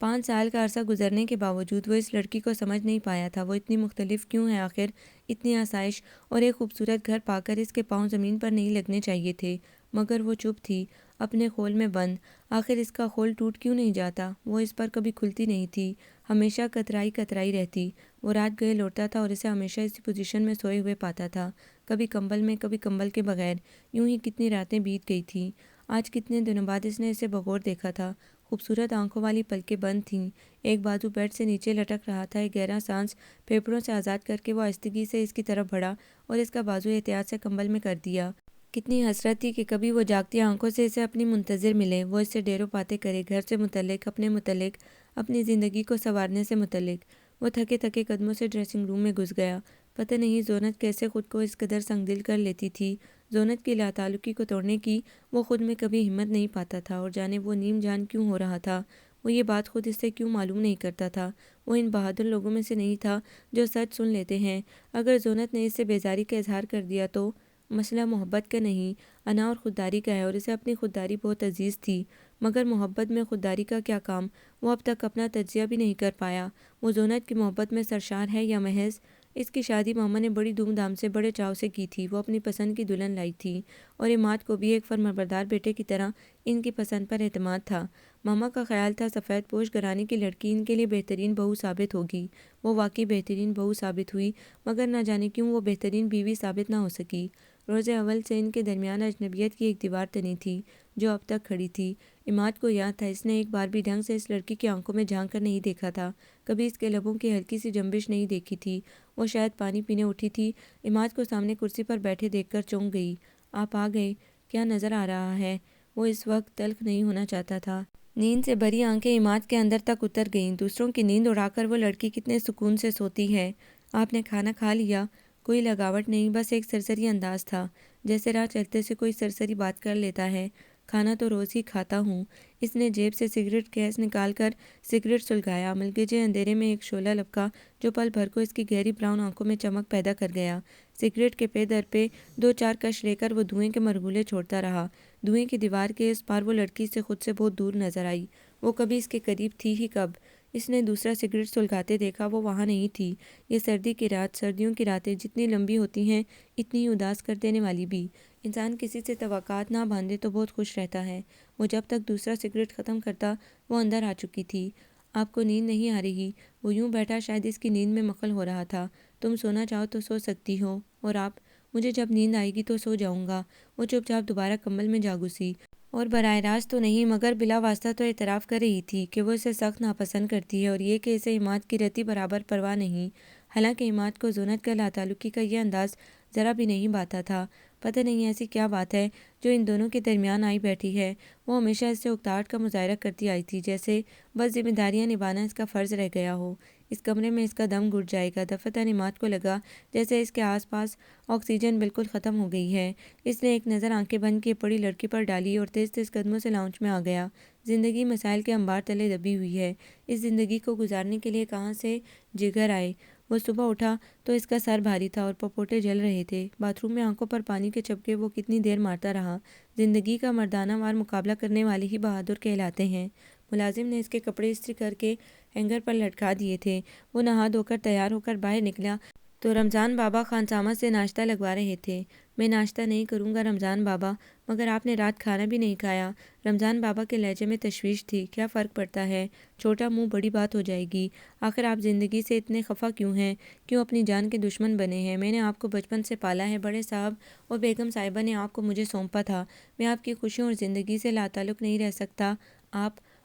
5 سال کا عرصہ گزرنے کے باوجود وہ اس لڑکی کو سمجھ نہیں پایا تھا۔ وہ اتنی مختلف کیوں ہے آخر؟ اتنی آسائش اور ایک خوبصورت گھر پا کر اس کے پاؤں زمین پر نہیں لگنے چاہیے تھے، مگر وہ چپ تھی، اپنے خول میں بند۔ آخر اس کا خول ٹوٹ کیوں نہیں جاتا؟ وہ اس پر کبھی کھلتی نہیں تھی، ہمیشہ کترائی کترائی رہتی۔ وہ رات گئے لوٹتا تھا اور اسے ہمیشہ اسی پوزیشن میں سوئے ہوئے پاتا تھا، کبھی کمبل میں، کبھی کمبل کے بغیر۔ یوں ہی کتنی راتیں بیت گئی تھیں۔ آج کتنے دنوں بعد اس نے اسے بغور دیکھا تھا۔ خوبصورت آنکھوں والی پلکیں بند تھیں، ایک بازو بیڈ سے نیچے لٹک رہا تھا۔ ایک گہرا سانس پھیپھڑوں سے آزاد کر کے وہ آہستگی سے اس کی طرف بڑھا اور اس کا بازو احتیاط سے کمبل میں کر دیا۔ کتنی حسرت تھی کہ کبھی وہ جاگتی آنکھوں سے اسے اپنی منتظر ملے، وہ اس سے ڈھیروں باتیں کرے، گھر سے متعلق، اپنے متعلق، اپنی زندگی کو سنوارنے سے متعلق۔ وہ تھکے تھکے قدموں سے ڈریسنگ روم میں گھس گیا۔ پتہ نہیں زونت کیسے خود کو اس قدر سنگ دل کر لیتی تھی۔ زونت کی لاتعلقی کو توڑنے کی وہ خود میں کبھی ہمت نہیں پاتا تھا، اور جانے وہ نیم جان کیوں ہو رہا تھا۔ وہ یہ بات خود اس سے کیوں معلوم نہیں کرتا تھا۔ وہ ان بہادر لوگوں میں سے نہیں تھا جو سچ سن لیتے ہیں۔ اگر زونت نے اس سے بیزاری کا اظہار کر دیا تو مسئلہ محبت کا نہیں، انا اور خودداری کا ہے، اور اسے اپنی خودداری بہت عزیز تھی۔ مگر محبت میں خودداری کا کیا کام؟ وہ اب تک اپنا تجزیہ بھی نہیں کر پایا۔ وہ زونت کی محبت میں سرشار ہے یا محض؟ اس کی شادی ماما نے بڑی دھوم دھام سے، بڑے چاؤ سے کی تھی۔ وہ اپنی پسند کی دلہن لائی تھی، اور عماد کو بھی ایک فرمانبردار بیٹے کی طرح ان کی پسند پر اعتماد تھا۔ ماما کا خیال تھا سفید پوش گھرانے کی لڑکی ان کے لیے بہترین بہو ثابت ہوگی۔ وہ واقعی بہترین بہو ثابت ہوئی، مگر نہ جانے کیوں وہ بہترین بیوی ثابت نہ ہو سکی۔ روز اول سے ان کے درمیان اجنبیت کی ایک دیوار تنی تھی جو اب تک کھڑی تھی۔ عماد کو یاد تھا اس نے ایک بار بھی ڈھنگ سے اس لڑکی کی آنکھوں میں جھانک کر نہیں دیکھا تھا، کبھی اس کے لبوں کی ہلکی سی جنبش نہیں دیکھی تھی۔ وہ شاید پانی پینے اٹھی تھی، عماد کو سامنے کرسی پر بیٹھے دیکھ کر چونک گئی۔ آپ آ گئے، کیا نظر آ رہا ہے؟ وہ اس وقت تلخ نہیں ہونا چاہتا تھا۔ نیند سے بھری آنکھیں عماد کے اندر تک اتر گئیں۔ دوسروں کی نیند اڑا کر وہ لڑکی کتنے سکون سے سوتی ہے۔ آپ نے کھانا کھا لیا؟ کوئی لگاوٹ نہیں، بس ایک سرسری انداز تھا، جیسے راہ چلتے سے کوئی سرسری بات کر لیتا ہے۔ کھانا تو روز ہی کھاتا ہوں۔ اس نے جیب سے سگریٹ کیس نکال کر سگریٹ سلگایا۔ ملگجے اندھیرے میں ایک شعلہ لبکا جو پل بھر کو اس کی گہری براؤن آنکھوں میں چمک پیدا کر گیا۔ سگریٹ کے پے در پہ دو چار کش لے کر وہ دھوئیں کے مرغولے چھوڑتا رہا۔ دھوئیں کی دیوار کے اس پار وہ لڑکی سے خود سے بہت دور نظر آئی۔ وہ کبھی اس کے قریب تھی ہی کب؟ اس نے دوسرا سگریٹ سلگاتے دیکھا، وہ وہاں نہیں تھی۔ یہ سردی کی رات، سردیوں کی راتیں جتنی لمبی ہوتی ہیں اتنی ہی اداس کر دینے والی بھی۔ انسان کسی سے توقعات نہ باندھے تو بہت خوش رہتا ہے۔ وہ جب تک دوسرا سگریٹ ختم کرتا وہ اندر آ چکی تھی۔ آپ کو نیند نہیں آ رہی؟ وہ یوں بیٹھا شاید اس کی نیند میں مخل ہو رہا تھا۔ تم سونا چاہو تو سو سکتی ہو، اور آپ؟ مجھے جب نیند آئے گی تو سو جاؤں گا۔ وہ چپ چاپ دوبارہ کمبل میں جا گھسی، اور براہ راست تو نہیں مگر بلا واسطہ تو اعتراف کر رہی تھی کہ وہ اسے سخت ناپسند کرتی ہے، اور یہ کہ اسے عماد کی رتی برابر پرواہ نہیں۔ حالانکہ عماد کو زونت کا لاتعلقی کا یہ انداز ذرا بھی نہیں بھاتا تھا۔ پتہ نہیں ایسی کیا بات ہے جو ان دونوں کے درمیان آئی بیٹھی ہے۔ وہ ہمیشہ اس سے اکتاہٹ کا مظاہرہ کرتی آئی تھی، جیسے بس ذمہ داریاں نبھانا اس کا فرض رہ گیا ہو۔ اس کمرے میں اس کا دم گھٹ جائے گا۔ دفعتاً عماد کو لگا جیسے اس کے آس پاس آکسیجن بالکل ختم ہو گئی ہے۔ اس نے ایک نظر آنکھیں بند کیے پڑی لڑکی پر ڈالی اور تیز تیز قدموں سے لاؤنج میں آ گیا۔ زندگی مسائل کے انبار تلے دبی ہوئی ہے۔ اس زندگی کو گزارنے کے لیے کہاں سے جگر آئے؟ وہ صبح اٹھا تو اس کا سر بھاری تھا اور پپوٹے جل رہے تھے۔ باتھ روم میں آنکھوں پر پانی کے چپکے وہ کتنی دیر مارتا رہا۔ زندگی کا مردانہ وار مقابلہ کرنے والے ہی بہادر کہلاتے ہیں۔ ملازم نے اس کے کپڑے استری کر کے ہینگر پر لٹکا دیے تھے۔ وہ نہا دھو کر تیار ہو کر باہر نکلا تو رمضان بابا خانسامہ سے ناشتہ لگوا رہے تھے۔ میں ناشتہ نہیں کروں گا رمضان بابا۔ مگر آپ نے رات کھانا بھی نہیں کھایا؟ رمضان بابا کے لہجے میں تشویش تھی۔ کیا فرق پڑتا ہے، چھوٹا منہ بڑی بات ہو جائے گی۔ آخر آپ زندگی سے اتنے خفا کیوں ہیں؟ کیوں اپنی جان کے دشمن بنے ہیں؟ میں نے آپ کو بچپن سے پالا ہے، بڑے صاحب اور بیگم صاحبہ نے آپ کو مجھے سونپا تھا۔ میں آپ کی خوشیوں اور زندگی سے لاتعلق نہیں رہ سکتا۔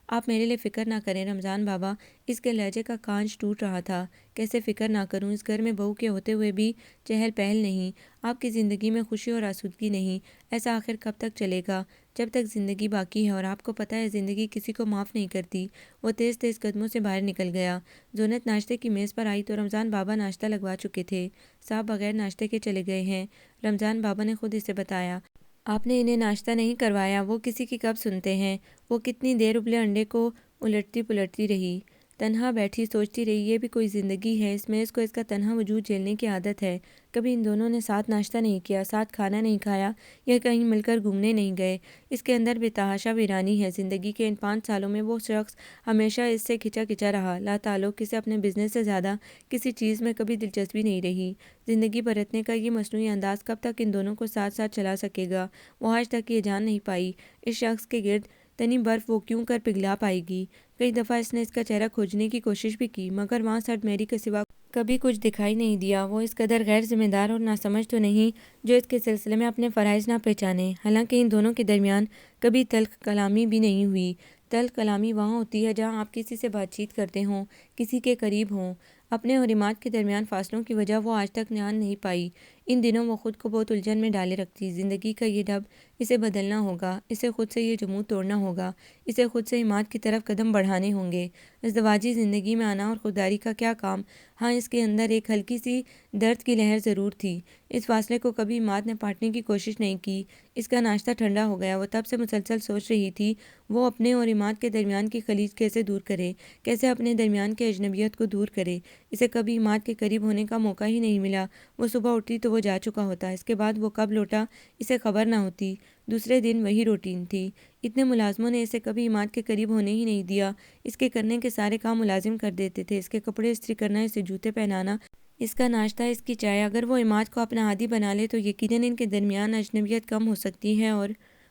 آپ میرے لیے فکر نہ کریں رمضان بابا۔ اس کے لہجے کا کانچ ٹوٹ رہا تھا۔ کیسے فکر نہ کروں؟ اس گھر میں بہو کے ہوتے ہوئے بھی چہل پہل نہیں، آپ کی زندگی میں خوشی اور آسودگی نہیں۔ ایسا آخر کب تک چلے گا؟ جب تک زندگی باقی ہے، اور آپ کو پتہ ہے زندگی کسی کو معاف نہیں کرتی۔ وہ تیز تیز قدموں سے باہر نکل گیا۔ زونت ناشتے کی میز پر آئی تو رمضان بابا ناشتہ لگوا چکے تھے۔ صاحب بغیر ناشتے کے چلے گئے ہیں، رمضان بابا نے خود اسے بتایا۔ آپ نے انہیں ناشتہ نہیں کروایا؟ وہ کسی کی کب سنتے ہیں۔ وہ کتنی دیر ابلے انڈے کو الٹتی پلٹتی رہی۔ تنہا بیٹھی سوچتی رہی، یہ بھی کوئی زندگی ہے؟ اس میز کو اس کا تنہا وجود جھیلنے کی عادت ہے۔ کبھی ان دونوں نے ساتھ ناشتہ نہیں کیا، ساتھ کھانا نہیں کھایا یا کہیں مل کر گھومنے نہیں گئے۔ اس کے اندر بے تحاشا ویرانی ہے۔ زندگی کے ان 5 سالوں میں وہ شخص ہمیشہ اس سے کھچا کھچا رہا، لا تعلق، اسے اپنے بزنس سے زیادہ کسی چیز میں کبھی دلچسپی نہیں رہی۔ زندگی برتنے کا یہ مصنوعی انداز کب تک ان دونوں کو ساتھ ساتھ چلا سکے گا؟ وہ آج تک یہ جان نہیں پائی۔ اس شخص کے گرد تنی برف وہ کیوں کر پگھلا پائے گی؟ کئی دفعہ اس نے اس کا چہرہ کھوجنے کی کوشش بھی کی، مگر وہاں سرد میری کے سوا کبھی کچھ دکھائی نہیں دیا۔ وہ اس قدر غیر ذمہ دار اور ناسمجھ تو نہیں جو اس کے سلسلے میں اپنے فرائض نہ پہچانے۔ حالانکہ ان دونوں کے درمیان کبھی تلخ کلامی بھی نہیں ہوئی۔ تلخ کلامی وہاں ہوتی ہے جہاں آپ کسی سے بات چیت کرتے ہوں، کسی کے قریب ہوں۔ اپنے اور عماد کے درمیان فاصلوں کی وجہ وہ آج تک جان نہیں پائی۔ ان دنوں وہ خود کو بہت الجھن میں ڈالے رکھتی۔ زندگی کا یہ ڈھب اسے بدلنا ہوگا، اسے خود سے یہ جمود توڑنا ہوگا، اسے خود سے عماد کی طرف قدم بڑھانے ہوں گے۔ ازدواجی زندگی میں آنا اور خودداری کا کیا کام؟ ہاں، اس کے اندر ایک ہلکی سی درد کی لہر ضرور تھی۔ اس فاصلے کو کبھی عماد نے پاٹنے کی کوشش نہیں کی۔ اس کا ناشتہ ٹھنڈا ہو گیا۔ وہ تب سے مسلسل سوچ رہی تھی وہ اپنے اور عماد کے درمیان کی خلیج کیسے دور کرے، کیسے اپنے درمیان کے اجنبیت کو دور کرے۔ اسے کبھی عماد کے قریب ہونے کا موقع ہی نہیں ملا۔ وہ صبح اٹھتی تو وہ جا چکا ہوتا، اس کے بعد وہ کب لوٹا اسے خبر نہ ہوتی۔ دوسرے دن وہی روٹین تھی۔ اتنے ملازموں نے اسے کبھی عماد کے قریب ہونے ہی نہیں دیا۔ اس کے کرنے کے سارے کام ملازم کر دیتے تھے، اس کے کپڑے استری کرنا، اسے جوتے پہنانا، اس کا ناشتہ، اس کی چائے۔ اگر وہ عماد کو اپنا عادی بنا لے تو یقیناً ان کے درمیان اجنبیت کم ہو سکتی ہے۔ اور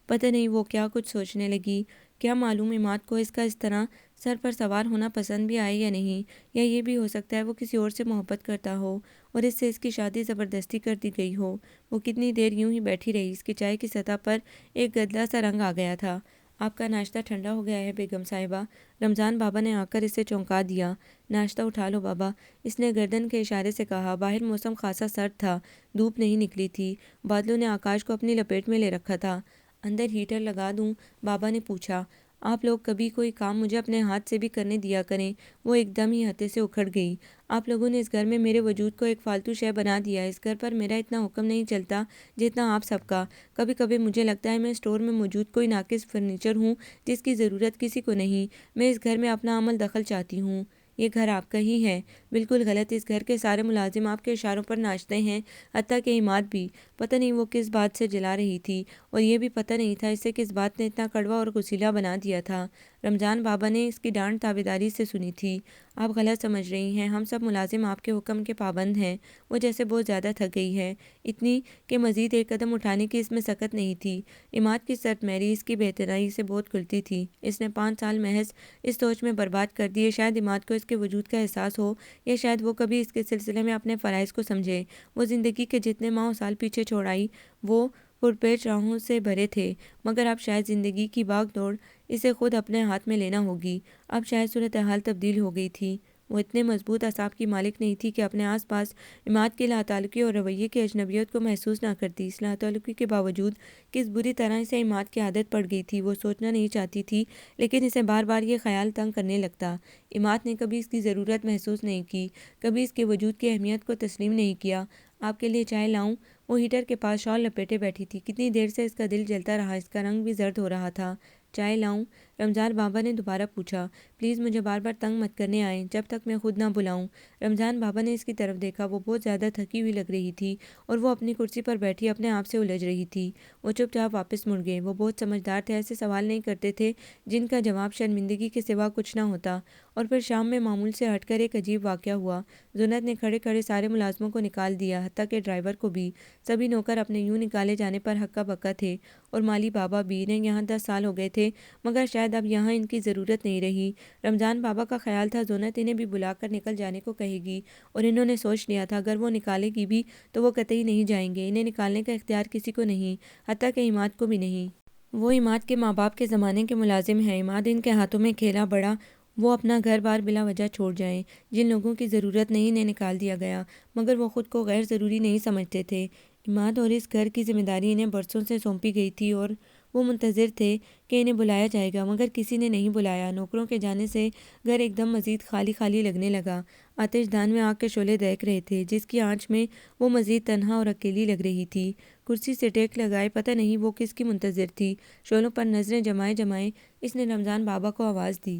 پتہ نہیں وہ کیا کچھ سوچنے لگی۔ کیا معلوم عماد کو اس کا اس طرح سر پر سوار ہونا پسند بھی آئے یا نہیں، یا یہ بھی ہو سکتا ہے وہ کسی اور سے محبت کرتا ہو اور اس سے اس کی شادی زبردستی کر دی گئی ہو۔ وہ کتنی دیر یوں ہی بیٹھی رہی۔ اس کی چائے کی سطح پر ایک گدلا سا رنگ آ گیا تھا۔ آپ کا ناشتہ ٹھنڈا ہو گیا ہے بیگم صاحبہ، رمضان بابا نے آ کر اسے چونکا دیا۔ ناشتہ اٹھا لو بابا، اس نے گردن کے اشارے سے کہا۔ باہر موسم خاصا سرد تھا، دھوپ نہیں نکلی تھی، بادلوں نے آکاش کو اپنی لپیٹ میں لے رکھا تھا۔ اندر ہیٹر لگا دوں؟ بابا نے پوچھا۔ آپ لوگ کبھی کوئی کام مجھے اپنے ہاتھ سے بھی کرنے دیا کریں۔ وہ ایک دم ہی ہتے سے اکھڑ گئی۔ آپ لوگوں نے اس گھر میں میرے وجود کو ایک فالتو شے بنا دیا ہے۔ اس گھر پر میرا اتنا حکم نہیں چلتا جتنا آپ سب کا۔ کبھی کبھی مجھے لگتا ہے میں اسٹور میں موجود کوئی ناقص فرنیچر ہوں جس کی ضرورت کسی کو نہیں۔ میں اس گھر میں اپنا عمل دخل چاہتی ہوں۔ یہ گھر آپ کا ہی ہے۔ بالکل غلط، اس گھر کے سارے ملازم آپ کے اشاروں پر ناچتے ہیں، حتیٰ کہ عماد بھی۔ پتہ نہیں وہ کس بات سے جلا رہی تھی، اور یہ بھی پتہ نہیں تھا اسے کس بات نے اتنا کڑوا اور غسیلا بنا دیا تھا۔ رمضان بابا نے اس کی ڈانٹ تابعداری سے سنی تھی۔ آپ غلط سمجھ رہی ہیں، ہم سب ملازم آپ کے حکم کے پابند ہیں۔ وہ جیسے بہت زیادہ تھک گئی ہے، اتنی کہ مزید ایک قدم اٹھانے کی اس میں سکت نہیں تھی۔ عماد کی سرد میری اس کی بے اعتنائی سے بہت کھلتی تھی۔ اس نے 5 سال محض اس سوچ میں برباد کر دیے، شاید عماد کو اس کے وجود کا احساس ہو، یا شاید وہ کبھی اس کے سلسلے میں اپنے فرائض کو سمجھے۔ وہ زندگی کے جتنے ماہ و سال پیچھے چھوڑ آئی وہ پرپیچ راہوں سے بھرے تھے، مگر اب شاید زندگی کی بھاگ دوڑ اسے خود اپنے ہاتھ میں لینا ہوگی۔ اب شاید صورتحال تبدیل ہو گئی تھی۔ وہ اتنے مضبوط اعصاب کی مالک نہیں تھی کہ اپنے آس پاس عماد کی لاتعلقی اور رویے کی اجنبیت کو محسوس نہ کرتی۔ اس لاتعلقی کے باوجود کس بری طرح اسے عماد کی عادت پڑ گئی تھی۔ وہ سوچنا نہیں چاہتی تھی، لیکن اسے بار بار یہ خیال تنگ کرنے لگتا۔ عماد نے کبھی اس کی ضرورت محسوس نہیں کی، کبھی اس کے وجود کی اہمیت کو تسلیم نہیں کیا۔ آپ کے لیے چائے لاؤں؟ وہ ہیٹر کے پاس شال لپیٹے بیٹھی تھی۔ کتنی دیر سے اس کا دل جلتا رہا، اس کا رنگ بھی زرد ہو رہا تھا۔ چائے لاؤں؟ رمضان بابا نے دوبارہ پوچھا۔ پلیز مجھے بار بار تنگ مت کرنے آئیں جب تک میں خود نہ بلاؤں۔ رمضان بابا نے اس کی طرف دیکھا۔ وہ بہت زیادہ تھکی ہوئی لگ رہی تھی اور وہ اپنی کرسی پر بیٹھی اپنے آپ سے الجھ رہی تھی۔ وہ چپ چاپ واپس مڑ گئے۔ وہ بہت سمجھدار تھے، ایسے سوال نہیں کرتے تھے جن کا جواب شرمندگی کے سوا کچھ نہ ہوتا۔ اور پھر شام میں معمول سے ہٹ کر ایک عجیب واقعہ ہوا۔ زنت نے کھڑے کھڑے سارے ملازموں کو نکال دیا، حتیٰ کہ ڈرائیور کو بھی۔ سبھی نوکر اپنے یوں نکالے جانے پر ہکا بکا تھے، اور مالی بابا بھی۔ انہیں یہاں 10 سال ہو گئے تھے، مگر شاید اب یہاں ان کی ضرورت نہیں رہی۔ رمضان بابا کا خیال تھا زنت انہیں بھی بلا کر نکل جانے کو کہے گی، اور انہوں نے سوچ لیا تھا اگر وہ نکالے گی بھی تو وہ قطعی نہیں جائیں گے۔ انہیں نکالنے کا اختیار کسی کو نہیں، حتیٰ کہ عماد کو بھی نہیں۔ وہ عماد کے ماں باپ کے زمانے کے ملازم ہیں۔ عماد ان کے ہاتھوں میں کھیلا بڑا۔ وہ اپنا گھر بار بلا وجہ چھوڑ جائیں۔ جن لوگوں کی ضرورت نہیں انہیں نکال دیا گیا، مگر وہ خود کو غیر ضروری نہیں سمجھتے تھے۔ عماد اور اس گھر کی ذمہ داری انہیں برسوں سے سونپی گئی تھی، اور وہ منتظر تھے کہ انہیں بلایا جائے گا، مگر کسی نے نہیں بلایا۔ نوکروں کے جانے سے گھر ایک دم مزید خالی خالی لگنے لگا۔ آتش دان میں آگ کے شعلے دہک رہے تھے، جس کی آنچ میں وہ مزید تنہا اور اکیلی لگ رہی تھی۔ کرسی سے ٹیک لگائے پتہ نہیں وہ کس کی منتظر تھی۔ شعلوں پر نظریں جمائے جمائے اس نے رمضان بابا کو آواز دی۔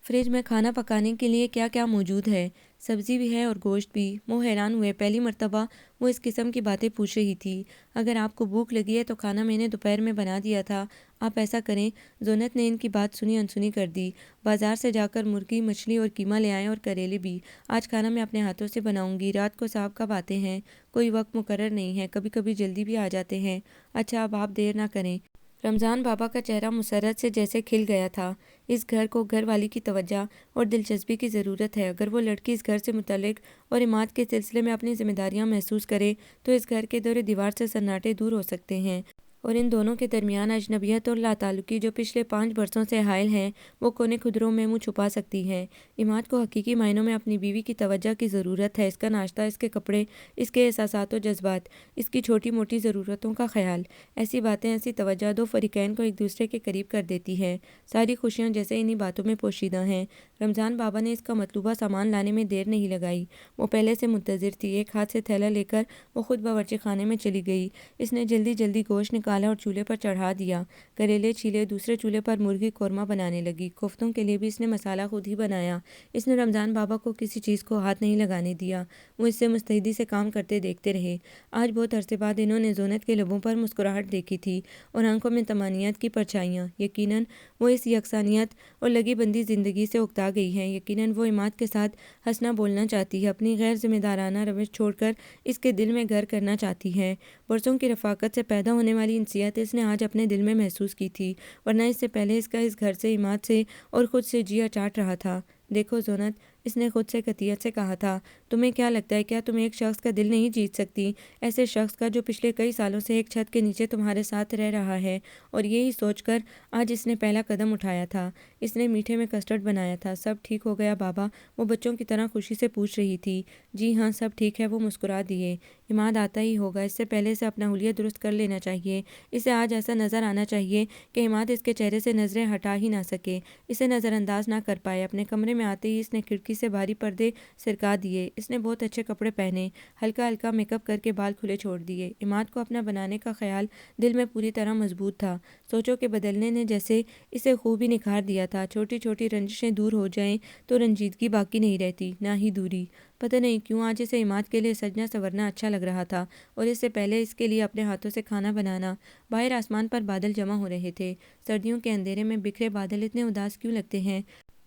فریج میں کھانا پکانے کے لیے کیا کیا موجود ہے؟ سبزی بھی ہے اور گوشت بھی۔ وہ حیران ہوئے، پہلی مرتبہ وہ اس قسم کی باتیں پوچھ رہی تھی۔ اگر آپ کو بھوک لگی ہے تو کھانا میں نے دوپہر میں بنا دیا تھا، آپ ایسا کریں۔ زینت نے ان کی بات سنی انسنی کر دی۔ بازار سے جا کر مرغی، مچھلی اور قیمہ لے آئیں اور کریلے بھی۔ آج کھانا میں اپنے ہاتھوں سے بناؤں گی۔ رات کو صاحب کب آتے ہیں؟ کوئی وقت مقرر نہیں ہے، کبھی کبھی جلدی بھی آ جاتے ہیں۔ اچھا، اب آپ دیر نہ کریں۔ رمضان بابا کا چہرہ مسرت سے جیسے کھل گیا تھا۔ اس گھر کو گھر والی کی توجہ اور دلچسپی کی ضرورت ہے۔ اگر وہ لڑکی اس گھر سے متعلق اور عماد کے سلسلے میں اپنی ذمہ داریاں محسوس کرے تو اس گھر کے دور دیوار سے سناٹے دور ہو سکتے ہیں، اور ان دونوں کے درمیان اجنبیت اور لاتعلقی جو پچھلے 5 برسوں سے حائل ہیں وہ کونے خدروں میں منہ چھپا سکتی ہے۔ عماد کو حقیقی معنوں میں اپنی بیوی کی توجہ کی ضرورت ہے، اس کا ناشتہ، اس کے کپڑے، اس کے احساسات و جذبات، اس کی چھوٹی موٹی ضرورتوں کا خیال۔ ایسی باتیں، ایسی توجہ دو فریقین کو ایک دوسرے کے قریب کر دیتی ہے۔ ساری خوشیاں جیسے انہی باتوں میں پوشیدہ ہیں۔ رمضان بابا نے اس کا مطلوبہ سامان لانے میں دیر نہیں لگائی۔ وہ پہلے سے منتظر تھی۔ ایک ہاتھ سے تھیلا لے کر وہ خود باورچی خانے میں چلی گئی۔ اس نے جلدی جلدی گوشت نکالا اور چولہے پر چڑھا دیا۔ کریلے چھیلے، دوسرے چولہے پر مرغی قورمہ بنانے لگی۔ کوفتوں کے لیے بھی اس نے مسالہ خود ہی بنایا۔ اس نے رمضان بابا کو کسی چیز کو ہاتھ نہیں لگانے دیا۔ وہ اس سے مستعدی سے کام کرتے دیکھتے رہے۔ آج بہت عرصے بعد انہوں نے زینت کے لبوں پر مسکراہٹ دیکھی تھی اور آنکھوں میں طمانینت کی پرچھائیاں۔ یقیناً وہ اس یکسانیت اور لگی بندی زندگی سے اکتا گئی ہے۔ یقیناً وہ عماد کے ساتھ ہنسنا بولنا چاہتی ہے، اپنی غیر ذمہ دارانہ روش چھوڑ کر اس کے دل میں گھر کرنا چاہتی ہے۔ برسوں کی رفاقت سے پیدا ہونے والی انسیت اس نے آج اپنے دل میں محسوس کی تھی، ورنہ اس سے پہلے اس کا اس گھر سے، عماد سے اور خود سے جی چاٹ رہا تھا۔ دیکھو زینت، اس نے خود سے قطعیت سے کہا تھا، تمہیں کیا لگتا ہے، کیا تم ایک شخص کا دل نہیں جیت سکتی؟ ایسے شخص کا جو پچھلے کئی سالوں سے ایک چھت کے نیچے تمہارے ساتھ رہ رہا ہے؟ اور یہی سوچ کر آج اس نے پہلا قدم اٹھایا تھا۔ اس نے میٹھے میں کسٹرڈ بنایا تھا۔ سب ٹھیک ہو گیا بابا؟ وہ بچوں کی طرح خوشی سے پوچھ رہی تھی۔ جی ہاں، سب ٹھیک ہے، وہ مسکرا دیے۔ عماد آتا ہی ہوگا، اس سے پہلے اسے اپنا حلیہ درست کر لینا چاہیے۔ اسے آج ایسا نظر آنا چاہیے کہ عماد اس کے چہرے سے نظریں ہٹا ہی نہ سکے، اسے نظر انداز نہ کر پائے۔ اپنے کمرے میں آتے ہی اس نے کھڑکی سے بھاری پردے سرکا دیے۔ اس نے بہت اچھے کپڑے پہنے، ہلکا ہلکا میک اپ کر کے بال کھلے چھوڑ دیے۔ عماد کو اپنا بنانے کا خیال دل میں پوری طرح مضبوط تھا۔ سوچوں کے بدلنے نے جیسے اسے خوب ہی نکھار دیا تھا۔ چھوٹی چھوٹی رنجشیں دور ہو جائیں تو رنجیدگی باقی نہیں رہتی، نہ ہی دوری۔ پتہ نہیں کیوں آج اسے عماد کے لیے سجنا سنورنا اچھا لگ رہا تھا، اور اس سے پہلے اس کے لیے اپنے ہاتھوں سے کھانا بنانا۔ باہر آسمان پر بادل جمع ہو رہے تھے۔ سردیوں کے اندھیرے میں بکھرے بادل اتنے اداس کیوں لگتے ہیں؟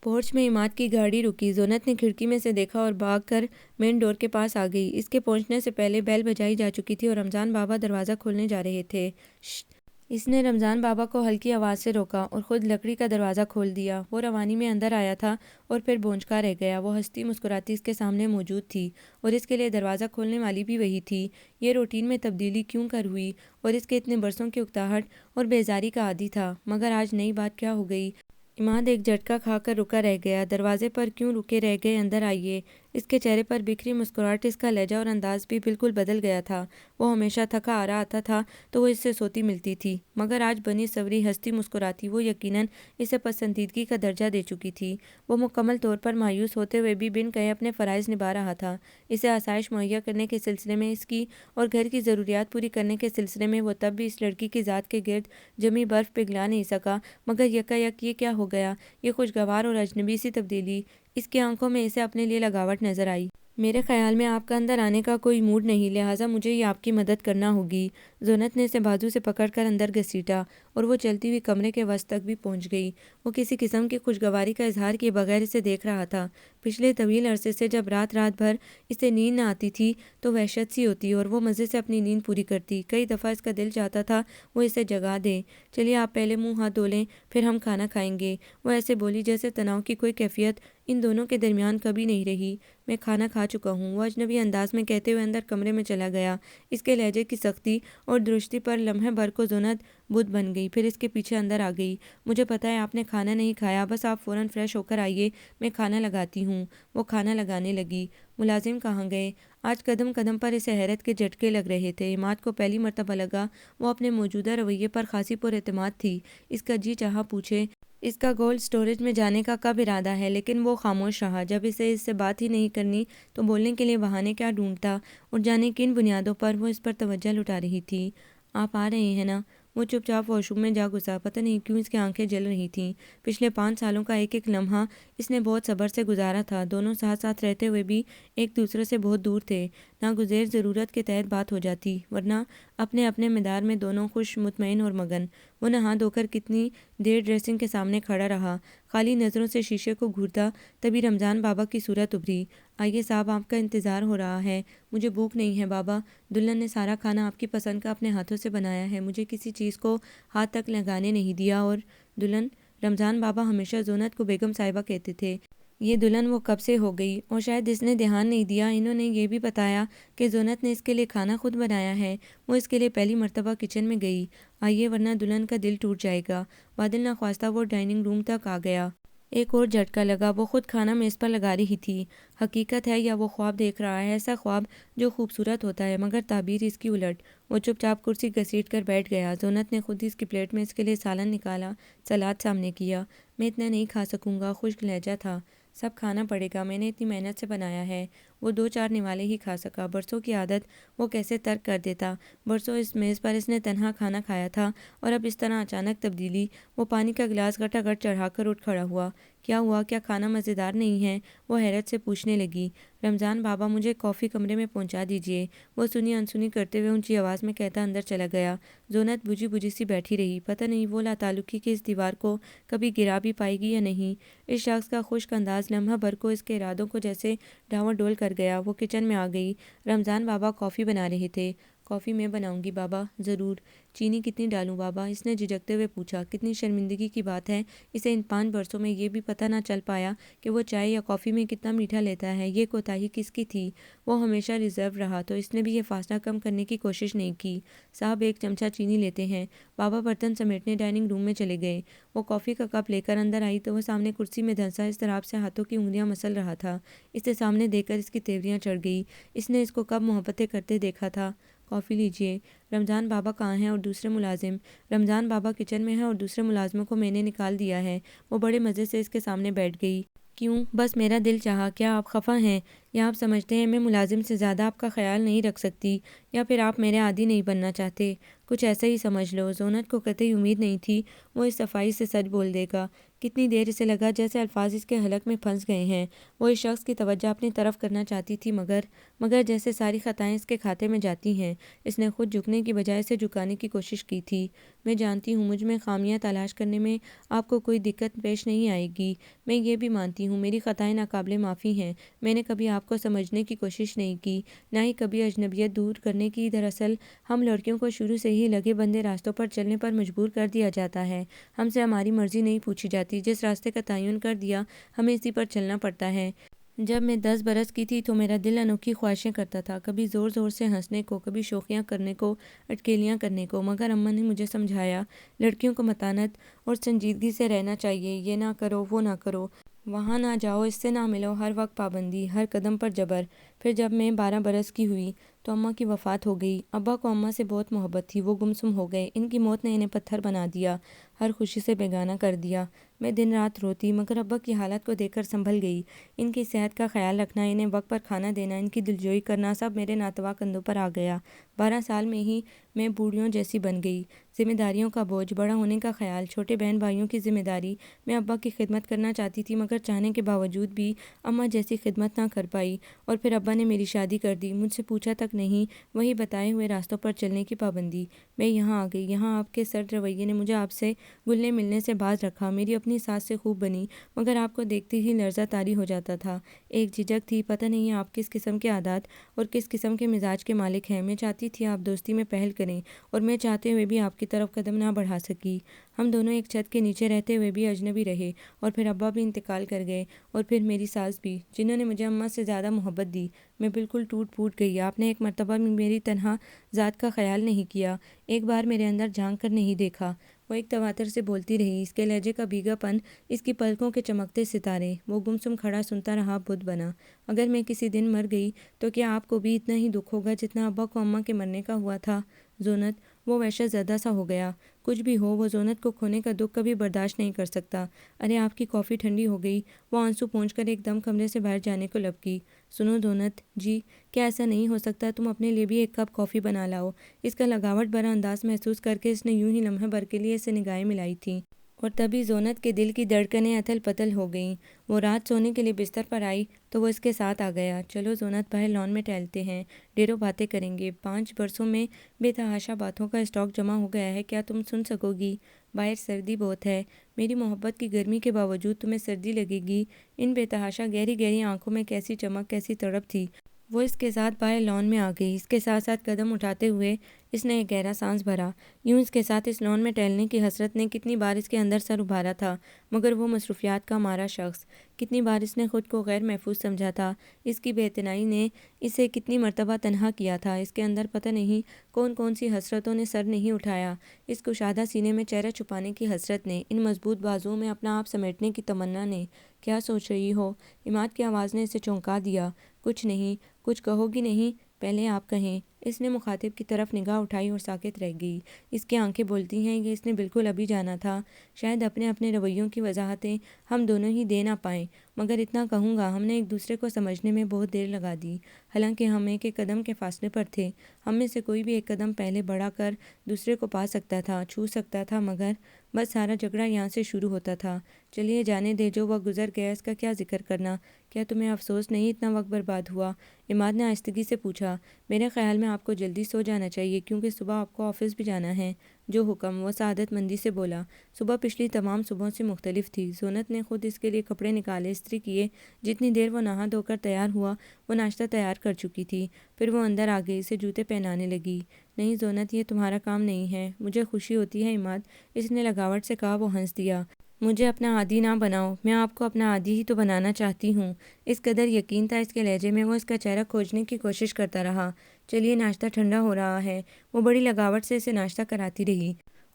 پورچ میں عماد کی گاڑی رکی۔ زینت نے کھڑکی میں سے دیکھا اور بھاگ کر مین ڈور کے پاس آ گئی۔ اس کے پہنچنے سے پہلے بیل بجائی جا چکی تھی اور رمضان بابا دروازہ کھولنے جا رہے تھے۔ شٹ! اس نے رمضان بابا کو ہلکی آواز سے روکا اور خود لکڑی کا دروازہ کھول دیا۔ وہ روانی میں اندر آیا تھا اور پھر بونچکا رہ گیا۔ وہ ہنستی مسکراتی اس کے سامنے موجود تھی اور اس کے لیے دروازہ کھولنے والی بھی وہی تھی۔ یہ روٹین میں تبدیلی کیوں کر ہوئی؟ اور اس کے اتنے برسوں کی اکتاہٹ اور بیزاری کا عادی تھا، مگر آج نئی بات کیا ہو گئی؟ عماد ایک جھٹکا کھا کر رکا رہ گیا۔ دروازے پر کیوں رکے رہ گئے؟ اندر آئیے۔ اس کے چہرے پر بکھری مسکراہٹ، اس کا لہجہ اور انداز بھی بالکل بدل گیا تھا۔ وہ ہمیشہ تھکا آ رہا آتا تھا تو وہ اس سے سوتی ملتی تھی، مگر آج بنی سوری، ہنستی مسکراتی، وہ یقیناً اسے پسندیدگی کا درجہ دے چکی تھی۔ وہ مکمل طور پر مایوس ہوتے ہوئے بھی بن کہے اپنے فرائض نبھا رہا تھا۔ اسے آسائش مہیا کرنے کے سلسلے میں، اس کی اور گھر کی ضروریات پوری کرنے کے سلسلے میں وہ تب بھی اس لڑکی کی ذات کے گرد جمی برف پگھلا نہیں سکا، مگر یکایک یہ کیا ہو گیا؟ یہ خوشگوار اور اجنبی سی تبدیلی؟ اس کی آنکھوں میں اسے اپنے لیے لگاوٹ نظر آئی۔ میرے خیال میں آپ کا اندر آنے کا کوئی موڈ نہیں، لہٰذا مجھے ہی آپ کی مدد کرنا ہوگی۔ زینت نے اسے بازو سے پکڑ کر اندر گھسیٹا اور وہ چلتی ہوئی کمرے کے وسط تک بھی پہنچ گئی۔ وہ کسی قسم کی خوشگواری کا اظہار کیے بغیر اسے دیکھ رہا تھا۔ پچھلے طویل عرصے سے جب رات بھر اسے نیند نہ آتی تھی تو وحشت سی ہوتی اور وہ مزے سے اپنی نیند پوری کرتی۔ کئی دفعہ اس کا دل چاہتا تھا وہ اسے جگا دے۔ چلیے آپ پہلے منہ ہاتھ دھو لیں، پھر ہم کھانا کھائیں گے۔ وہ ایسے بولی جیسے تناؤ کی کوئی کیفیت ان دونوں کے درمیان کبھی نہیں رہی۔ میں کھانا کھا چکا ہوں، وہ اجنبی انداز میں کہتے ہوئے اندر کمرے میں چلا گیا۔ اس کے لہجے کی سختی اور درستی پر لمحے بھر کو زینت بدھ بن گئی، پھر اس کے پیچھے اندر آ گئی۔ مجھے پتہ ہے آپ نے کھانا نہیں کھایا، بس آپ فوراً فریش ہو کر آئیے، میں کھانا لگاتی ہوں۔ وہ کھانا لگانے لگی۔ ملازم کہاں گئے؟ آج قدم قدم پر اسے حیرت کے جھٹکے لگ رہے تھے۔ عماد کو پہلی مرتبہ لگا وہ اپنے موجودہ رویے پر خاصی پر اعتماد تھی۔ اس کا جی چاہا پوچھے اس کا گولڈ اسٹوریج میں جانے کا کب ارادہ ہے، لیکن وہ خاموش رہا۔ جب اسے اس سے بات ہی نہیں کرنی تو بولنے کے لیے بہانے کیا ڈھونڈتا، اور جانے کن بنیادوں پر وہ اس پر توجہ لٹا رہی تھی۔ آپ آ رہے ہیں نا؟ وہ چپ چاپ واش روم میں جا گھسا۔ پتہ نہیں کیوں اس کی آنکھیں جل رہی تھیں۔ پچھلے 5 سالوں کا ایک ایک لمحہ اس نے بہت صبر سے گزارا تھا۔ دونوں ساتھ ساتھ رہتے ہوئے بھی ایک دوسرے سے بہت دور تھے۔ ناگزیر ضرورت کے تحت بات ہو جاتی، ورنہ اپنے اپنے مدار میں دونوں خوش، مطمئن اور مگن۔ وہ نہا دھو کر کتنی دیر ڈریسنگ کے سامنے کھڑا رہا، خالی نظروں سے شیشے کو گھورتا۔ تبھی رمضان بابا کی صورت ابھری۔ آئیے صاحب، آپ کا انتظار ہو رہا ہے۔ مجھے بھوک نہیں ہے بابا۔ دلہن نے سارا کھانا آپ کی پسند کا اپنے ہاتھوں سے بنایا ہے، مجھے کسی چیز کو ہاتھ تک لگانے نہیں دیا۔ اور دلہن؟ رمضان بابا ہمیشہ زونت کو بیگم صاحبہ کہتے تھے۔ یہ دلہن وہ کب سے ہو گئی، اور شاید اس نے دھیان نہیں دیا۔ انہوں نے یہ بھی بتایا کہ زونت نے اس کے لیے کھانا خود بنایا ہے۔ وہ اس کے لیے پہلی مرتبہ کچن میں گئی۔ آئیے، ورنہ دلہن کا دل ٹوٹ جائے گا۔ بادل ناخواستہ وہ ڈائننگ روم تک آ گیا۔ ایک اور جھٹکا لگا، وہ خود کھانا میز پر لگا رہی تھی۔ حقیقت ہے یا وہ خواب دیکھ رہا ہے؟ ایسا خواب جو خوبصورت ہوتا ہے مگر تعبیر اس کی الٹ۔ وہ چپ چاپ کرسی گھسیٹ کر بیٹھ گیا۔ زونت نے خود ہی اس کی پلیٹ میں اس کے لیے سالن نکالا، سلاد سامنے کیا۔ میں اتنا نہیں کھا سکوں گا، خشک لہجہ تھا۔ سب کھانا پڑے گا، میں نے اتنی محنت سے بنایا ہے۔ وہ 2-4 نوالے ہی کھا سکا۔ برسوں کی عادت وہ کیسے ترک کر دیتا؟ برسوں اس میز پر اس نے تنہا کھانا کھایا تھا، اور اب اس طرح اچانک تبدیلی؟ وہ پانی کا گلاس گھٹا گھٹ چڑھا کر اٹھ کھڑا ہوا۔ کیا ہوا؟ کیا کھانا مزیدار نہیں ہے؟ وہ حیرت سے پوچھنے لگی۔ رمضان بابا، مجھے کافی کمرے میں پہنچا دیجیے، وہ سنی انسنی کرتے ہوئے اونچی آواز میں کہتا اندر چلا گیا۔ زونت بجھی بجھی سی بیٹھی رہی۔ پتہ نہیں وہ لاتعلقی کی اس دیوار کو کبھی گرا بھی پائے گی یا نہیں۔ اس شخص کا خشک انداز لمحہ بھر کو اس کے ارادوں کو جیسے ڈاواں ڈول کر گیا۔ وہ کچن میں آ گئی۔ رمضان بابا کافی بنا رہے تھے۔ کافی میں بناؤں گی بابا۔ ضرور۔ چینی کتنی ڈالوں بابا؟ اس نے جھجکتے ہوئے پوچھا۔ کتنی شرمندگی کی بات ہے، اسے ان 5 برسوں میں یہ بھی پتہ نہ چل پایا کہ وہ چائے یا کافی میں کتنا میٹھا لیتا ہے۔ یہ کوتاہی کس کی تھی؟ وہ ہمیشہ ریزرو رہا، تو اس نے بھی یہ فاصلہ کم کرنے کی کوشش نہیں کی۔ صاحب، 1 چمچہ چینی لیتے ہیں۔ بابا برتن سمیٹنے ڈائننگ روم میں چلے گئے۔ وہ کافی کا کپ لے کر اندر آئی تو وہ سامنے کرسی میں دھنسا اضطراب سے ہاتھوں کی انگلیاں مسل رہا تھا۔ اسے سامنے دیکھ کر اس کی تیوریاں چڑھ گئی۔ اس نے اس کو کب محبتیں کرتے دیکھا تھا؟ کافی لیجیے۔ رمضان بابا کہاں ہیں اور دوسرے ملازم؟ رمضان بابا کچن میں ہیں اور دوسرے ملازموں کو میں نے نکال دیا ہے۔ وہ بڑے مزے سے اس کے سامنے بیٹھ گئی۔ کیوں؟ بس میرا دل چاہا۔ کیا آپ خفا ہیں، یا آپ سمجھتے ہیں میں ملازم سے زیادہ آپ کا خیال نہیں رکھ سکتی، یا پھر آپ میرے عادی نہیں بننا چاہتے؟ کچھ ایسا ہی سمجھ لو۔ زونت کو قطعی امید نہیں تھی وہ اس صفائی سے سچ بول دے گا۔ کتنی دیر اسے لگا جیسے الفاظ اس کے حلق میں پھنس گئے ہیں۔ وہ اس شخص کی توجہ اپنی طرف کرنا چاہتی تھی، مگر جیسے ساری خطائیں اس کے کھاتے میں جاتی ہیں۔ اس نے خود جھکنے کی بجائے اسے جھکانے کی کوشش کی تھی۔ میں جانتی ہوں مجھ میں خامیاں تلاش کرنے میں آپ کو کوئی دقت پیش نہیں آئے گی۔ میں یہ بھی مانتی ہوں میری خطائیں ناقابل معافی ہیں۔ میں نے کبھی آپ کو سمجھنے کی کوشش نہیں کی، نہ ہی کبھی اجنبیت دور کرنے کی۔ دراصل ہم لڑکیوں کو شروع سے ہی لگے بندے راستوں پر چلنے پر مجبور کر دیا جاتا ہے۔ ہم سے ہماری مرضی نہیں پوچھی جاتی۔ جس راستے کا تعین کر دیا ہمیں اسی پر چلنا پڑتا ہے۔ جب میں 10 برس کی تھی تو میرا دل انوکھی خواہشیں کرتا تھا، کبھی زور زور سے ہنسنے کو، کبھی شوخیاں کرنے کو، اٹکیلیاں کرنے کو۔ مگر اماں نے مجھے سمجھایا لڑکیوں کو متانت اور سنجیدگی سے رہنا چاہیے، یہ نہ کرو، وہ نہ کرو، وہاں نہ جاؤ، اس سے نہ ملو، ہر وقت پابندی، ہر قدم پر جبر۔ پھر جب میں 12 برس کی ہوئی تو اماں کی وفات ہو گئی۔ ابا کو اماں سے بہت محبت تھی، وہ گمسم ہو گئے۔ ان کی موت نے انہیں پتھر بنا دیا، ہر خوشی سے بیگانہ کر دیا۔ میں دن رات روتی، مگر ابا کی حالت کو دیکھ کر سنبھل گئی۔ ان کی صحت کا خیال رکھنا، انہیں وقت پر کھانا دینا، ان کی دلجوئی کرنا، سب میرے ناتواں کندھوں پر آ گیا۔ 12 سال میں ہی میں بوڑھیوں جیسی بن گئی۔ ذمہ داریوں کا بوجھ، بڑا ہونے کا خیال، چھوٹے بہن بھائیوں کی ذمہ داری۔ میں ابا کی خدمت کرنا چاہتی تھی، مگر چاہنے کے باوجود بھی اماں جیسی خدمت نہ کر پائی۔ اور پھر ابا نے میری شادی کر دی، مجھ سے پوچھا تک نہیں، وہی بتائے ہوئے راستوں پر چلنے کی پابندی۔ میں یہاں آ گئی، یہاں آپ کے سرد رویے نے مجھے آپ سے گلنے ملنے سے باز رکھا۔ میری اپنی ساس سے خوب بنی، مگر آپ کو دیکھتے ہی لرزہ طاری ہو جاتا تھا۔ ایک جھجک تھی، پتہ نہیں آپ کس قسم کے عادات اور کس قسم کے مزاج کے مالک ہیں۔ میں چاہتی تھی آپ دوستی میں پہل کریں، اور میں چاہتے ہوئے بھی آپ کی طرف قدم نہ بڑھا سکی۔ ہم دونوں ایک چھت کے نیچے رہتے ہوئے بھی اجنبی رہے، اور پھر ابا بھی انتقال کر گئے، اور پھر میری ساس بھی، جنہوں نے مجھے اماں سے زیادہ محبت دی۔ میں بالکل ٹوٹ پھوٹ گئی۔ آپ نے ایک مرتبہ بھی میری تنہا ذات کا خیال نہیں کیا، ایک بار میرے اندر جھانک کر نہیں دیکھا۔ وہ ایک تواتر سے بولتی رہی، اس کے لہجے کا بھیگا پن، اس کی پلکوں کے چمکتے ستارے۔ وہ گمسم کھڑا سنتا رہا، بدھ بنا۔ اگر میں کسی دن مر گئی تو کیا آپ کو بھی اتنا ہی دکھ ہوگا جتنا ابا کو اماں کے مرنے کا ہوا تھا؟ زونت، وہ وحشت زدہ سا ہو گیا۔ کچھ بھی ہو وہ زونت کو کھونے کا دکھ کبھی برداشت نہیں کر سکتا۔ ارے آپ کی کافی ٹھنڈی ہو گئی۔ وہ آنسو پونچھ کر ایک دم کمرے سے باہر جانے کو لپکی۔ سنو زونت جی، کیا ایسا نہیں ہو سکتا تم اپنے لیے بھی ایک کپ کافی بنا لاؤ؟ اس کا لگاوٹ بھرا انداز محسوس کر کے اس نے یوں ہی لمحے بھر کے لیے اسے نگاہیں ملائی تھیں، اور تبھی زونت کے دل کی دھڑکنیں اتھل پتل ہو گئیں۔ وہ رات سونے کے لیے بستر پر آئی تو وہ اس کے ساتھ آ گیا۔ چلو زونت، باہر لان میں ٹہلتے ہیں، ڈھیروں باتیں کریں گے۔ 5 برسوں میں بے تحاشا باتوں کا اسٹاک جمع ہو گیا ہے، کیا تم سن سکو گی؟ باہر سردی بہت ہے، میری محبت کی گرمی کے باوجود تمہیں سردی لگے گی؟ ان بے تحاشا گہری گہری آنکھوں میں کیسی چمک، کیسی تڑپ تھی۔ وہ اس کے ساتھ باہر لان میں آ گئی۔ اس کے ساتھ ساتھ قدم اٹھاتے ہوئے اس نے ایک گہرا سانس بھرا۔ یوں اس کے ساتھ اس لان میں ٹہلنے کی حسرت نے کتنی بار اس کے اندر سر ابھارا تھا، مگر وہ مصروفیات کا مارا شخص، کتنی بار اس نے خود کو غیر محفوظ سمجھا تھا، اس کی بے اعتنائی نے اسے کتنی مرتبہ تنہا کیا تھا۔ اس کے اندر پتہ نہیں کون کون سی حسرتوں نے سر نہیں اٹھایا۔ اس کشادہ سینے میں چہرہ چھپانے کی حسرت نے، ان مضبوط بازوؤں میں اپنا آپ سمیٹنے کی تمنا نے۔ کیا سوچ رہی ہو؟ عماد کی آواز نے اسے چونکا دیا۔ کچھ نہیں۔ کچھ کہو گی نہیں؟ پہلے آپ کہیں۔ اس نے مخاطب کی طرف نگاہ اٹھائی اور ساکت رہ گئی۔ اس کی آنکھیں بولتی ہیں، یہ اس نے بالکل ابھی جانا تھا۔ شاید اپنے اپنے رویوں کی وضاحتیں ہم دونوں ہی دے نہ پائیں، مگر اتنا کہوں گا، ہم نے ایک دوسرے کو سمجھنے میں بہت دیر لگا دی۔ حالانکہ ہم ایک ایک قدم کے فاصلے پر تھے، ہم میں سے کوئی بھی ایک قدم پہلے بڑھا کر دوسرے کو پا سکتا تھا، چھو سکتا تھا، مگر بس سارا جھگڑا یہاں سے شروع ہوتا تھا۔ چلیے جانے دے، جو وقت گزر گیا اس کا کیا ذکر کرنا۔ کیا تمہیں افسوس نہیں اتنا وقت برباد ہوا؟ عماد نے آہستگی سے پوچھا۔ میرے خیال میں آپ کو جلدی سو جانا چاہیے، کیونکہ صبح آپ کو آفس بھی جانا ہے۔ جو حکم، وہ سعادت مندی سے بولا۔ صبح پچھلی تمام صبحوں سے مختلف تھی۔ زونت نے خود اس کے لیے کپڑے نکالے، استری کیے۔ جتنی دیر وہ نہا دھو کر تیار ہوا، وہ ناشتہ تیار کر چکی تھی۔ پھر وہ اندر آ گئی، اسے جوتے پہنانے لگی۔ نہیں زونت، یہ تمہارا کام نہیں ہے۔ مجھے خوشی ہوتی ہے عماد، اس نے لگاوٹ سے کہا۔ وہ ہنس دیا۔ مجھے اپنا عادی نہ بناؤ، میں آپ کو اپنا عادی ہی تو بنانا چاہتی ہوں۔ اس قدر یقین تھا اس کے لہجے میں، وہ اس کا چہرہ کھوجنے کی کوشش کرتا رہا۔ چلیے، ناشتہ ٹھنڈا ہو رہا ہے۔ وہ بڑی لگاوٹ سے اسے ناشتہ کراتی رہی۔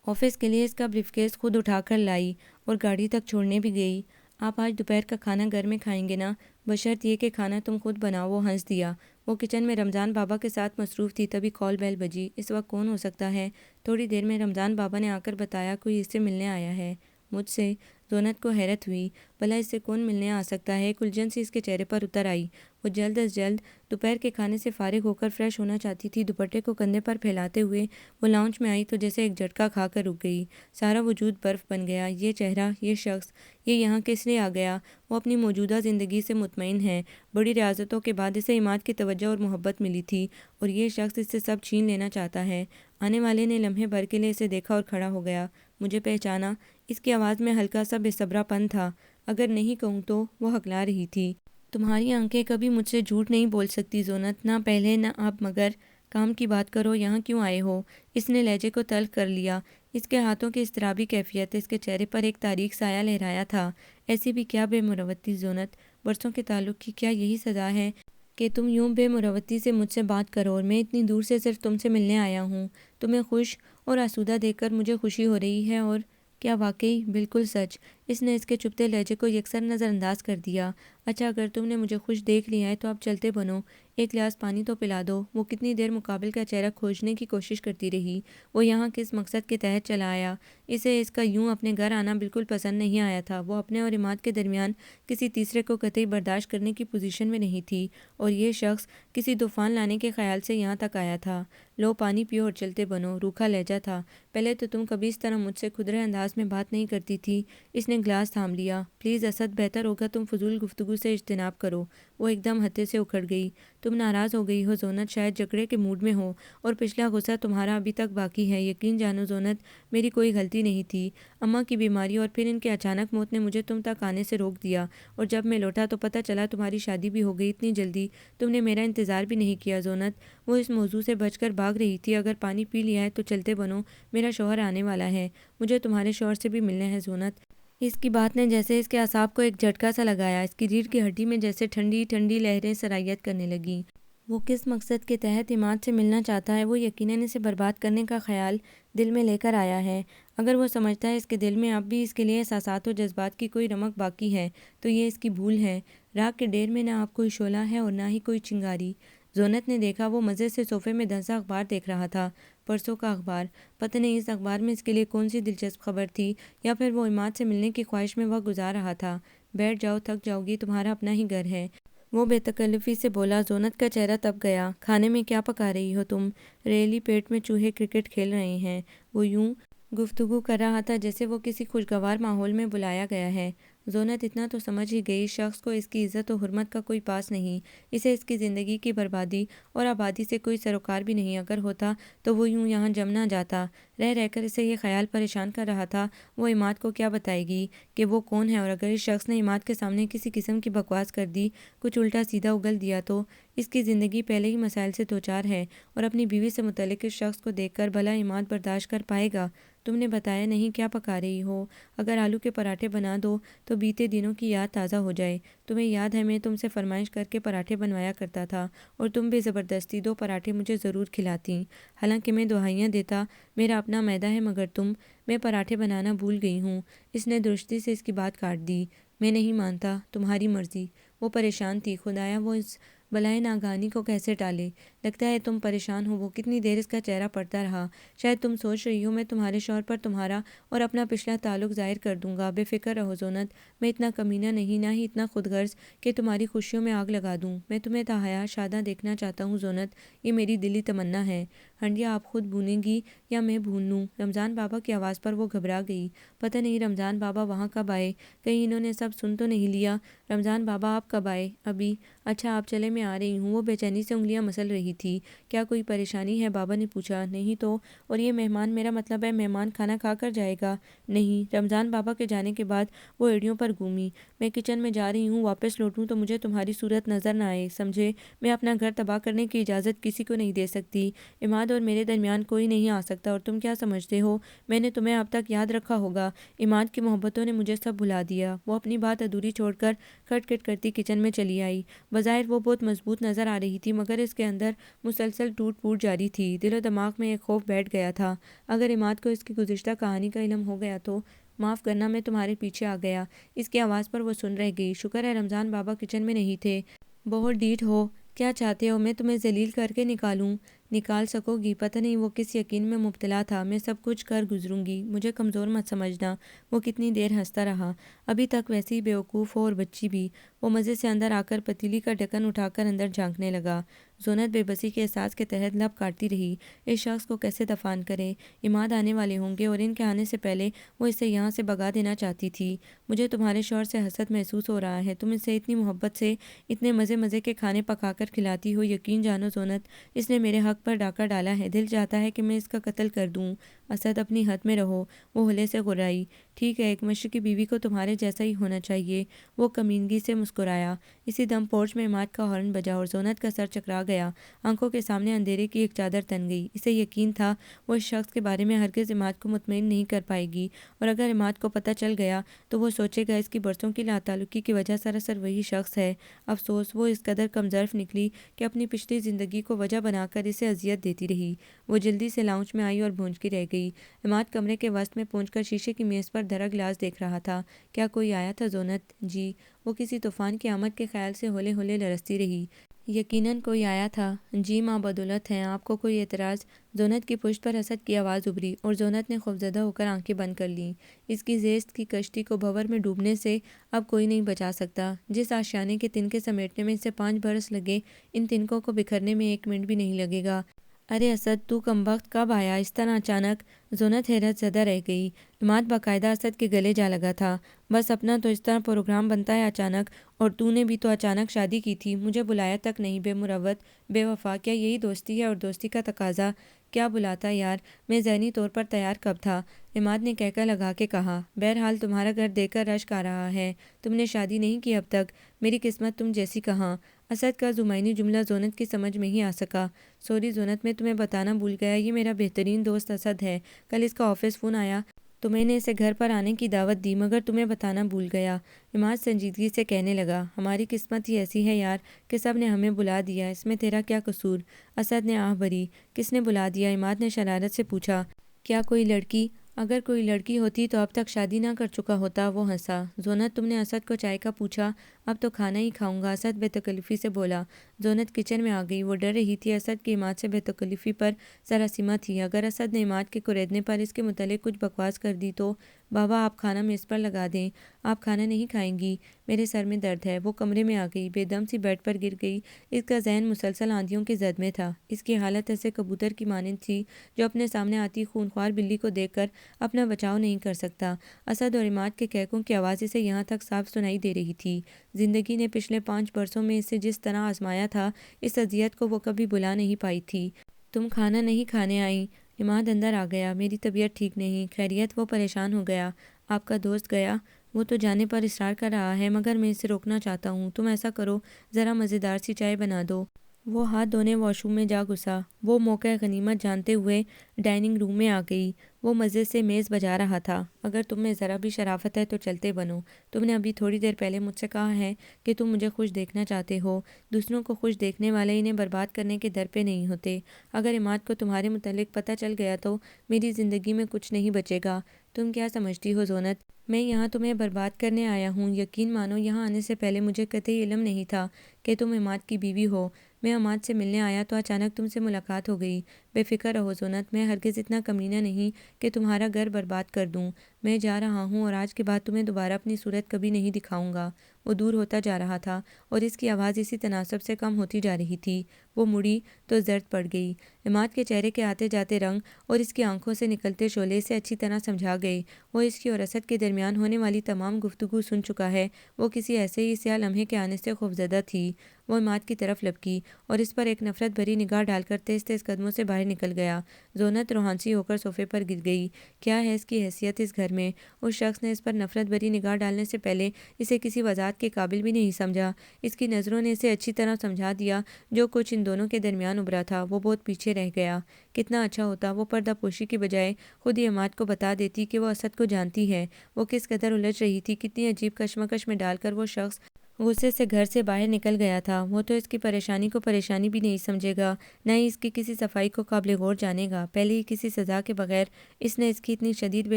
آفس کے لیے اس کا بریف کیس خود اٹھا کر لائی اور گاڑی تک چھوڑنے بھی گئی۔ آپ آج دوپہر کا کھانا گھر میں کھائیں گے نا؟ بشرط یہ کہ کھانا تم خود بناؤ۔ وہ ہنس دیا۔ وہ کچن میں رمضان بابا کے ساتھ مصروف تھی، تبھی کال بیل بجی۔ اس وقت کون ہو سکتا ہے؟ تھوڑی دیر میں رمضان بابا نے آ کر بتایا، کوئی اس سے ملنے آیا ہے۔ مجھ سے؟ زونت کو حیرت ہوئی۔ بھلا اس سے کون ملنے آ سکتا ہے؟ ایک الجھن سی اس کے چہرے پر اتر آئی۔ وہ جلد از جلد دوپہر کے کھانے سے فارغ ہو کر فریش ہونا چاہتی تھی۔ دوپٹے کو کندھے پر پھیلاتے ہوئے وہ لاؤنج میں آئی تو جیسے ایک جھٹکا کھا کر رک گئی۔ سارا وجود برف بن گیا۔ یہ چہرہ، یہ شخص، یہ یہاں کس لیے آ گیا؟ وہ اپنی موجودہ زندگی سے مطمئن ہے۔ بڑی ریاضتوں کے بعد اسے عماد کی توجہ اور محبت ملی تھی، اور یہ شخص اس سے سب چھین لینا چاہتا ہے۔ آنے والے نے لمحے بھر کے لیے اسے دیکھا اور کھڑا ہو گیا۔ مجھے پہچانا؟ اس کی آواز میں ہلکا سا بے صبرا پن تھا۔ اگر نہیں کہوں تو؟ وہ ہکلا رہی تھی۔ تمہاری آنکھیں کبھی مجھ سے جھوٹ نہیں بول سکتی زونت، نہ پہلے نہ اب، مگر کام کی بات کرو، یہاں کیوں آئے ہو؟ اس نے لہجے کو تلخ کر لیا۔ اس کے ہاتھوں کی اضطرابی کیفیت اس کے چہرے پر ایک تاریک سایہ لہرایا تھا۔ ایسی بھی کیا بے مروتی زونت؟ برسوں کے تعلق کی کیا یہی سزا ہے کہ تم یوں بے مروتی سے مجھ سے بات کرو، اور میں اتنی دور سے صرف تم سے ملنے آیا ہوں؟ تمہیں خوش اور آسودہ دیکھ کر مجھے خوشی ہو رہی ہے، اور کیا واقعی؟ بالکل سچ۔ اس نے اس کے چپتے لہجے کو یکسر نظر انداز کر دیا۔ اچھا، اگر تم نے مجھے خوش دیکھ لیا ہے تو اب چلتے بنو، ایک گلاس پانی تو پلا دو۔ وہ کتنی دیر مقابل کا چہرہ کھوجنے کی کوشش کرتی رہی۔ وہ یہاں کس مقصد کے تحت چلا آیا؟ اسے اس کا یوں اپنے گھر آنا بالکل پسند نہیں آیا تھا۔ وہ اپنے اور عماد کے درمیان کسی تیسرے کو قطعی برداشت کرنے کی پوزیشن میں نہیں تھی، اور یہ شخص کسی طوفان لانے کے خیال سے یہاں تک آیا تھا۔ لو پانی پیو اور چلتے بنو۔ روکھا لہجہ تھا۔ پہلے تو تم کبھی اس طرح مجھ سے کھدرے انداز میں بات نہیں کرتی تھی۔ اس نے گلاس تھام لیا۔ پلیز اسد، بہتر ہوگا تم فضول گفتگو سے اجتناب کرو۔ وہ ایک دم ہتے سے اکھڑ گئی۔ تم ناراض ہو گئی ہو زونت، شاید جھگڑے کے موڈ میں ہو، اور پچھلا غصہ تمہارا ابھی تک باقی ہے۔ یقین جانو زونت، میری کوئی غلطی نہیں تھی۔ اماں کی بیماری اور پھر ان کی اچانک موت نے مجھے تم تک آنے سے روک دیا، اور جب میں لوٹا تو پتہ چلا تمہاری شادی بھی ہو گئی اتنی جلدی۔ تم نے میرا انتظار بھی نہیں کیا زونت۔ وہ اس موضوع سے بچ کر بھاگ رہی تھی۔ اگر پانی پی لیا ہے تو چلتے بنو، میرا شوہر آنے والا ہے۔ مجھے تمہارے شوہر سے بھی ملنا ہے زونت۔ اس کی بات نے جیسے اس کے اعصاب کو ایک جھٹکا سا لگایا۔ اس کی ریڑھ کی ہڈی میں جیسے ٹھنڈی ٹھنڈی لہریں سرایت کرنے لگیں۔ وہ کس مقصد کے تحت عماد سے ملنا چاہتا ہے؟ وہ یقیناً اسے برباد کرنے کا خیال دل میں لے کر آیا ہے۔ اگر وہ سمجھتا ہے اس کے دل میں اب بھی اس کے لیے احساسات و جذبات کی کوئی رمق باقی ہے تو یہ اس کی بھول ہے۔ راکھ کے ڈھیر میں نہ اب کوئی شعلہ ہے اور نہ ہی کوئی چنگاری۔ زونت نے دیکھا وہ مزے سے صوفے میں دھنسا اخبار دیکھ رہا تھا۔ پرسوں کا اخبار، پتہ نہیں اس اخبار میں اس کے لیے کون سی دلچسپ خبر تھی، یا پھر وہ عماد سے ملنے کی خواہش میں وقت گزار رہا تھا۔ بیٹھ جاؤ، تھک جاؤ گی، تمہارا اپنا ہی گھر ہے، وہ بے تکلفی سے بولا۔ زونت کا چہرہ تپ گیا۔ کھانے میں کیا پکا رہی ہو تم؟ ریلی پیٹ میں چوہے کرکٹ کھیل رہے ہیں، وہ یوں گفتگو کر رہا تھا جیسے وہ کسی خوشگوار ماحول میں بلایا گیا ہے۔ زونت اتنا تو سمجھ ہی گئی، اس شخص کو اس کی عزت و حرمت کا کوئی پاس نہیں، اسے اس کی زندگی کی بربادی اور آبادی سے کوئی سروکار بھی نہیں۔ اگر ہوتا تو وہ یوں یہاں جم نہ جاتا۔ رہ رہ کر اسے یہ خیال پریشان کر رہا تھا، وہ عماد کو کیا بتائے گی کہ وہ کون ہے، اور اگر اس شخص نے عماد کے سامنے کسی قسم کی بکواس کر دی، کچھ الٹا سیدھا اگل دیا تو؟ اس کی زندگی پہلے ہی مسائل سے دوچار ہے، اور اپنی بیوی سے متعلق اس شخص کو دیکھ کر بھلا عماد برداشت کر پائے گا؟ تم نے بتایا نہیں کیا پکا رہی ہو؟ اگر آلو کے پراٹھے بنا دو تو بیتے دنوں کی یاد تازہ ہو جائے۔ تمہیں یاد ہے میں تم سے فرمائش کر کے پراٹھے بنوایا کرتا تھا، اور تم بھی زبردستی 2 پراٹھے مجھے ضرور کھلاتی، حالانکہ میں دہائیاں دیتا میرا اپنا میدا ہے، مگر میں پراٹھے بنانا بھول گئی ہوں۔ اس نے درستی سے اس کی بات کاٹ دی۔ میں نہیں مانتا، تمہاری مرضی۔ وہ پریشان تھی، خدایا وہ اس بلائے ناگہانی کو کیسے ٹالے؟ لگتا ہے تم پریشان ہو۔ وہ کتنی دیر اس کا چہرہ پڑتا رہا۔ شاید تم سوچ رہی ہو میں تمہارے شوہر پر تمہارا اور اپنا پچھلا تعلق ظاہر کر دوں گا۔ بے فکر رہو زونت، میں اتنا کمینہ نہیں، نہ ہی اتنا خود غرض کہ تمہاری خوشیوں میں آگ لگا دوں۔ میں تمہیں تاحیات شاداں دیکھنا چاہتا ہوں زونت، یہ میری دلی تمنا ہے۔ ہنڈیا آپ خود بھونیں گی یا میں بھون لوں؟ رمضان بابا کی آواز پر وہ گھبرا گئی۔ پتہ نہیں رمضان بابا وہاں کب آئے، کہیں انہوں نے سب سن تو نہیں لیا؟ رمضان بابا آپ کب آئے؟ ابھی۔ اچھا آپ چلے، میں آ رہی ہوں۔ وہ بے چینی سے انگلیاں مسل رہی تھی۔ کیا کوئی پریشانی ہے؟ بابا نے پوچھا۔ نہیں تو، اور یہ مہمان، میرا مطلب ہے مہمان کھانا کھا کر جائے گا؟ نہیں۔ رمضان بابا کے جانے کے بعد وہ ایڑیوں پر گھومی۔ میں کچن میں جا رہی ہوں، واپس لوٹوں تو مجھے تمہاری صورت نظر نہ آئے، سمجھے؟ میں اپنا گھر تباہ کرنے کی اجازت کسی کو نہیں دے سکتی۔ عماد اور میرے درمیان کوئی نہیں آ سکتا، اور تم کیا سمجھتے ہو میں نے تمہیں اب تک یاد رکھا ہوگا؟ عماد کی محبتوں نے مجھے سب بھلا دیا۔ وہ اپنی بات ادھوری چھوڑ کر کھٹ کھٹ کرتی کچن میں چلی آئی۔ بظاہر وہ بہت مضبوط نظر آ رہی تھی، مگر اس کے اندر مسلسل ٹوٹ پھوٹ جاری تھی۔ دل و دماغ میں ایک خوف بیٹھ گیا تھا، اگر عماد کو اس کی گزشتہ کہانی کا علم ہو گیا تو؟ معاف کرنا، میں تمہارے پیچھے آ گیا۔ اس کی آواز پر وہ سن رہ گئی۔ شکر ہے رمضان بابا کچن میں نہیں تھے۔ بہت ڈھیٹ ہو، کیا چاہتے ہو میں تمہیں ذلیل کر کے نکالوں؟ نکال سکو گی؟ پتہ نہیں وہ کس یقین میں مبتلا تھا۔ میں سب کچھ کر گزروں گی، مجھے کمزور مت سمجھنا۔ وہ کتنی دیر ہنستا رہا، ابھی تک ویسے ہی بیوقوف ہو اور بچی بھی۔ وہ مزے سے اندر آ کر پتیلی کا ڈھکن اٹھا کر اندر جھانکنے لگا۔ زونت بے بسی کے احساس کے تحت لب کاٹتی رہی۔ اس شخص کو کیسے دفان کرے؟ عماد آنے والے ہوں گے، اور ان کے آنے سے پہلے وہ اسے یہاں سے بھگا دینا چاہتی تھی۔ مجھے تمہارے شوہر سے حسد محسوس ہو رہا ہے، تم اسے اتنی محبت سے اتنے مزے مزے کے کھانے پکا کر کھلاتی ہو۔ یقین جانو زونت، اس نے میرے حق پر ڈاکہ ڈالا ہے، دل چاہتا ہے کہ میں اس کا قتل کر دوں۔ اسد اپنی حد میں رہو، وہ ہلے سے غرائی۔ ٹھیک ہے، ایک مشرقی بیوی کو تمہارے جیسا ہی ہونا چاہیے۔ وہ کمینگی سے مسکرایا۔ اسی دم پورچ میں عماد کا ہارن بجا اور زونت کا سر چکرا گیا۔ آنکھوں کے سامنے اندھیرے کی ایک چادر تن گئی۔ اسے یقین تھا وہ اس شخص کے بارے میں ہرگز عماد کو مطمئن نہیں کر پائے گی، اور اگر عماد کو پتہ چل گیا تو وہ سوچے گا اس کی برسوں کی لا تعلقی کی وجہ سراسر وہی شخص ہے۔ افسوس، وہ اس قدر کمظرف نکلی کہ اپنی پچھلی زندگی کو وجہ بنا کر اسے اذیت دیتی رہی۔ وہ جلدی سے لاؤنج میں آئی اور بھونجتی رہ گئی۔ عماد کمرے کے وسط میں پہنچ کر شیشے کی میز پر دھرا گلاس دیکھ رہا تھا۔ کیا کوئی آیا تھا زونت؟ جی۔ وہ کسی طوفان کی آمد کے خیال سے ہولے ہولے لرزتی رہی۔ یقیناً کوئی آیا تھا۔ جی ماں بدولت ہیں، آپ کو کوئی اعتراض؟ زونت کی پشت پر اسد کی آواز ابھری، اور زونت نے خوفزدہ ہو کر آنکھیں بند کر لیں۔ اس کی زیست کی کشتی کو بھنور میں ڈوبنے سے اب کوئی نہیں بچا سکتا۔ جس آشیانے کے تنکے سمیٹنے میں اسے 5 برس لگے، ان تنکوں کو بکھرنے میں 1 منٹ بھی نہیں لگے گا۔ ارے اسد، تو کمبخت کب آیا اس طرح اچانک؟ زونت حیرت زدہ رہ گئی۔ عماد باقاعدہ اسد کے گلے جا لگا تھا۔ بس اپنا تو اس طرح پروگرام بنتا ہے اچانک، اور تو نے بھی تو اچانک شادی کی تھی، مجھے بلایا تک نہیں۔ بے مروت، بے وفا، کیا یہی دوستی ہے اور دوستی کا تقاضا؟ کیا بلاتا یار، میں ذہنی طور پر تیار کب تھا؟ عماد نے کہکہ لگا کے کہا۔ بہرحال تمہارا گھر دیکھ کر رشک آ رہا ہے۔ تم نے شادی نہیں کی اب تک؟ میری قسمت تم جیسی کہاں؟ اسد کا زمینی جملہ زونت کی سمجھ میں ہی آ سکا۔ سوری زونت، میں تمہیں بتانا بھول گیا، یہ میرا بہترین دوست اسد ہے۔ کل اس کا آفس فون آیا تو میں نے اسے گھر پر آنے کی دعوت دی، مگر تمہیں بتانا بھول گیا۔ عماد سنجیدگی سے کہنے لگا۔ ہماری قسمت ہی ایسی ہے یار کہ سب نے ہمیں بلا دیا، اس میں تیرا کیا قصور؟ اسد نے آہ بھری۔ کس نے بلا دیا؟ عماد نے شرارت سے پوچھا۔ کیا کوئی لڑکی؟ اگر کوئی لڑکی ہوتی تو اب تک شادی نہ کر چکا ہوتا؟ وہ ہنسا۔ زونت، تم نے اسد کو چائے کا پوچھا؟ اب تو کھانا ہی کھاؤں گا، اسد بے تکلفی سے بولا۔ زونت کچن میں آ گئی۔ وہ ڈر رہی تھی اسد کی عماد سے بے تکلفی پر سراسیمہ تھی۔ اگر اسد نے عماد کے کوریدنے پر اس کے متعلق کچھ بکواس کر دی تو بابا آپ کھانا میز پر لگا دیں۔ آپ کھانا نہیں کھائیں گی؟ میرے سر میں درد ہے۔ وہ کمرے میں آ گئی، بے دم سی بیڈ پر گر گئی۔ اس کا ذہن مسلسل آندھیوں کی زد میں تھا۔ اس کی حالت ایسے کبوتر کی مانند تھی جو اپنے سامنے آتی خونخوار بلی کو دیکھ کر اپنا بچاؤ نہیں کر سکتا۔ اسد اور عماد کے کہکوں کی آواز اسے یہاں تک صاف سنائی دے رہی تھی۔ زندگی نے پچھلے 5 برسوں میں اسے جس طرح آزمایا تھا، اس اذیت کو وہ کبھی بھلا نہیں پائی تھی۔ تم کھانا نہیں کھانے آئیں؟ عماد اندر آ گیا۔ میری طبیعت ٹھیک نہیں۔ خیریت؟ وہ پریشان ہو گیا۔ آپ کا دوست گیا؟ وہ تو جانے پر اصرار کر رہا ہے مگر میں اسے روکنا چاہتا ہوں۔ تم ایسا کرو، ذرا مزیدار سی چائے بنا دو۔ وہ ہاتھ دھونے واش روم میں جا گھسا۔ وہ موقع غنیمت جانتے ہوئے ڈائننگ روم میں آ گئی۔ وہ مزے سے میز بجا رہا تھا۔ اگر تم میں ذرا بھی شرافت ہے تو چلتے بنو۔ تم نے ابھی تھوڑی دیر پہلے مجھ سے کہا ہے کہ تم مجھے خوش دیکھنا چاہتے ہو۔ دوسروں کو خوش دیکھنے والے انہیں برباد کرنے کے در پہ نہیں ہوتے۔ اگر عماد کو تمہارے متعلق پتہ چل گیا تو میری زندگی میں کچھ نہیں بچے گا۔ تم کیا سمجھتی ہو زونت؟ میں یہاں تمہیں برباد کرنے آیا ہوں؟ یقین مانو یہاں آنے سے پہلے مجھے قطعی علم نہیں تھا کہ تم عماد کی بیوی ہو۔ میں عماد سے ملنے آیا تو اچانک تم سے ملاقات ہو گئی۔ بے فکر رہو زونت، میں ہرگز اتنا کمینہ نہیں کہ تمہارا گھر برباد کر دوں۔ میں جا رہا ہوں اور آج کے بعد تمہیں دوبارہ اپنی صورت کبھی نہیں دکھاؤں گا۔ وہ دور ہوتا جا رہا تھا اور اس کی آواز اسی تناسب سے کم ہوتی جا رہی تھی۔ وہ مڑی تو زرد پڑ گئی۔ عماد کے چہرے کے آتے جاتے رنگ اور اس کی آنکھوں سے نکلتے شعلے سے اچھی طرح سمجھا گئے۔ وہ اس کی اور اسد کے درمیان ہونے والی تمام گفتگو سن چکا ہے۔ وہ کسی ایسے ہی سیاہ لمحے کے آنے سے خوفزدہ تھی۔ وہ عماد کی طرف لپکی اور اس پر ایک نفرت بھری نگاہ ڈال کر تیز تیز قدموں سے باہر نکل گیا۔ زونت روحانسی ہو کر صوفے پر گر گئی۔ کیا ہے اس کی حیثیت اس گھر میں؟ اس شخص نے اس پر نفرت بھری نگاہ ڈالنے سے پہلے اسے کسی وضاحت کے قابل بھی نہیں سمجھا۔ اس کی نظروں نے اسے اچھی طرح سمجھا دیا جو کچھ ان دونوں کے درمیان ابھرا تھا وہ بہت پیچھے رہ گیا۔ کتنا اچھا ہوتا وہ پردہ پوشی کی بجائے خود ہی عماد کو بتا دیتی کہ وہ اسد کو جانتی ہے۔ وہ کس قدر الجھ رہی تھی، کتنی عجیب کشمکش میں ڈال کر وہ شخص غصے سے گھر سے باہر نکل گیا تھا۔ وہ تو اس کی پریشانی کو پریشانی بھی نہیں سمجھے گا، نہ ہی اس کی کسی صفائی کو قابل غور جانے گا۔ پہلے ہی کسی سزا کے بغیر اس نے اس کی اتنی شدید بے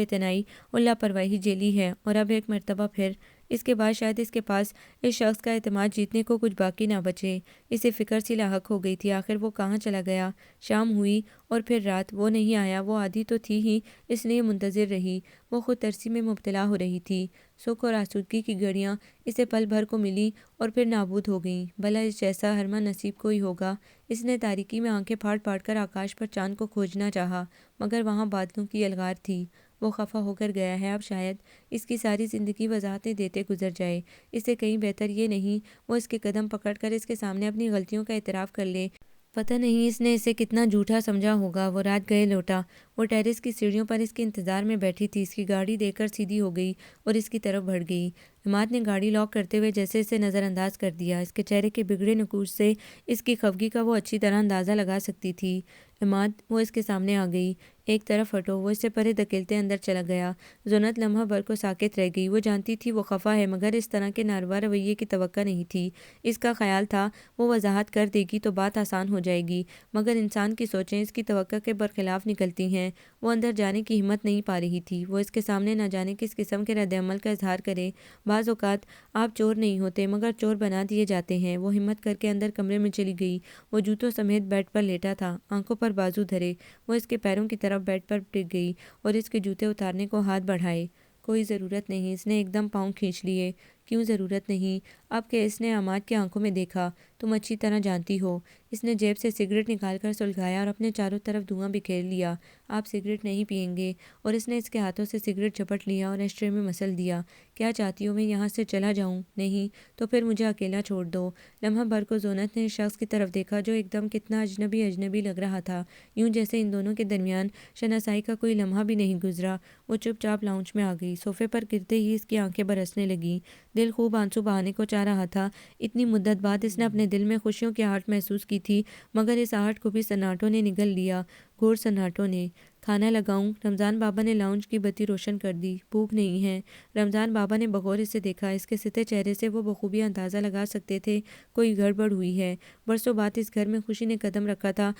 اعتنائی اور لاپرواہی جھیلی ہے، اور اب ایک مرتبہ پھر اس کے بعد شاید اس کے پاس اس شخص کا اعتماد جیتنے کو کچھ باقی نہ بچے۔ اسے فکر سی لاحق ہو گئی تھی، آخر وہ کہاں چلا گیا؟ شام ہوئی اور پھر رات۔ وہ نہیں آیا۔ وہ آدھی تو تھی ہی، اس لیے منتظر رہی۔ وہ خود ترسی میں مبتلا ہو رہی تھی۔ سکھ اور آسودگی کی گھڑیاں اسے پل بھر کو ملی اور پھر نابود ہو گئیں۔ بھلا اس جیسا ہرما نصیب کوئی ہوگا؟ اس نے تاریکی میں آنکھیں پھاڑ پھاڑ کر آکاش پر چاند کو کھوجنا چاہا مگر وہاں بادلوں کی یلغار تھی۔ وہ خفا ہو کر گیا ہے۔ اب شاید اس کی ساری زندگی وضاحتیں دیتے گزر جائے۔ اس سے کہیں بہتر یہ نہیں وہ اس کے قدم پکڑ کر اس کے سامنے اپنی غلطیوں کا اعتراف کر لے۔ پتہ نہیں اس نے اسے کتنا جھوٹا سمجھا ہوگا۔ وہ رات گئے لوٹا۔ وہ ٹیرس کی سیڑھیوں پر اس کے انتظار میں بیٹھی تھی۔ اس کی گاڑی دیکھ کر سیدھی ہو گئی اور اس کی طرف بڑھ گئی۔ عماد نے گاڑی لاک کرتے ہوئے جیسے اسے نظر انداز کر دیا۔ اس کے چہرے کے بگڑے نقوش سے اس کی خفگی کا وہ اچھی طرح اندازہ لگا سکتی تھی۔ عماد، وہ اس کے سامنے آ گئی۔ ایک طرف ہٹو۔ وہ اس سے پرے دھکیلتے اندر چلا گیا۔ زونت لمحہ بھر کو ساکت رہ گئی۔ وہ جانتی تھی وہ خفا ہے مگر اس طرح کے ناروا رویے کی توقع نہیں تھی۔ اس کا خیال تھا وہ وضاحت کر دے گی تو بات آسان ہو جائے گی، مگر انسان کی سوچیں اس کی توقع کے برخلاف نکلتی ہیں۔ وہ اندر جانے کی ہمت نہیں پا رہی تھی۔ وہ اس کے سامنے نہ جانے کس قسم کے رد عمل کا اظہار کرے۔ بعض اوقات آپ چور نہیں ہوتے مگر چور بنا دیے جاتے ہیں۔ وہ ہمت کر کے اندر کمرے میں چلی گئی۔ وہ جوتوں سمیت بیڈ پر لیٹا تھا، آنکھوں پر بازو دھرے۔ وہ اس کے پیروں کی طرف بیڈ پر ٹک گئی اور اس کے جوتے اتارنے کو ہاتھ بڑھائے۔ کوئی ضرورت نہیں۔ اس نے ایک دم پاؤں کھینچ لیے۔ کیوں ضرورت نہیں؟ اب کہ اس نے عماد کی آنکھوں میں دیکھا۔ تم اچھی طرح جانتی ہو۔ اس نے جیب سے سگریٹ نکال کر سلگایا اور اپنے چاروں طرف دھواں بکھیر لیا۔ آپ سگریٹ نہیں پئیں گے؟ اور اس نے اس کے ہاتھوں سے سگریٹ جھپٹ لیا اور ایشٹرے میں مسل دیا۔ کیا چاہتی ہو میں یہاں سے چلا جاؤں؟ نہیں تو پھر مجھے اکیلا چھوڑ دو۔ لمحہ بھر کو زونت نے اس شخص کی طرف دیکھا جو ایک دم کتنا اجنبی اجنبی لگ رہا تھا، یوں جیسے ان دونوں کے درمیان شناسائی کا کوئی لمحہ بھی نہیں گزرا۔ وہ چپ چاپ لاؤنج میں آ گئی۔ صوفے پر گرتے ہی اس کی آنکھیں برسنے لگیں۔ دل خوب آنسو بہانے کو چاہ رہا تھا۔ اتنی مدت بعد اس نے اپنے دل میں خوشیوں کی آہٹ محسوس کی تھی مگر اس آہٹ کو بھی سناٹوں نے نگل لیا، گھور سناٹوں نے۔ کھانا لگاؤں؟ رمضان بابا نے لاؤنج کی بتی روشن کر دی۔ بھوک نہیں ہے؟ رمضان بابا نے بغور اسے دیکھا۔ اس کے ستے چہرے سے وہ بخوبی اندازہ لگا سکتے تھے کوئی گڑبڑ ہوئی ہے۔ برسوں بعد اس گھر میں خوشی نے قدم رکھا تھا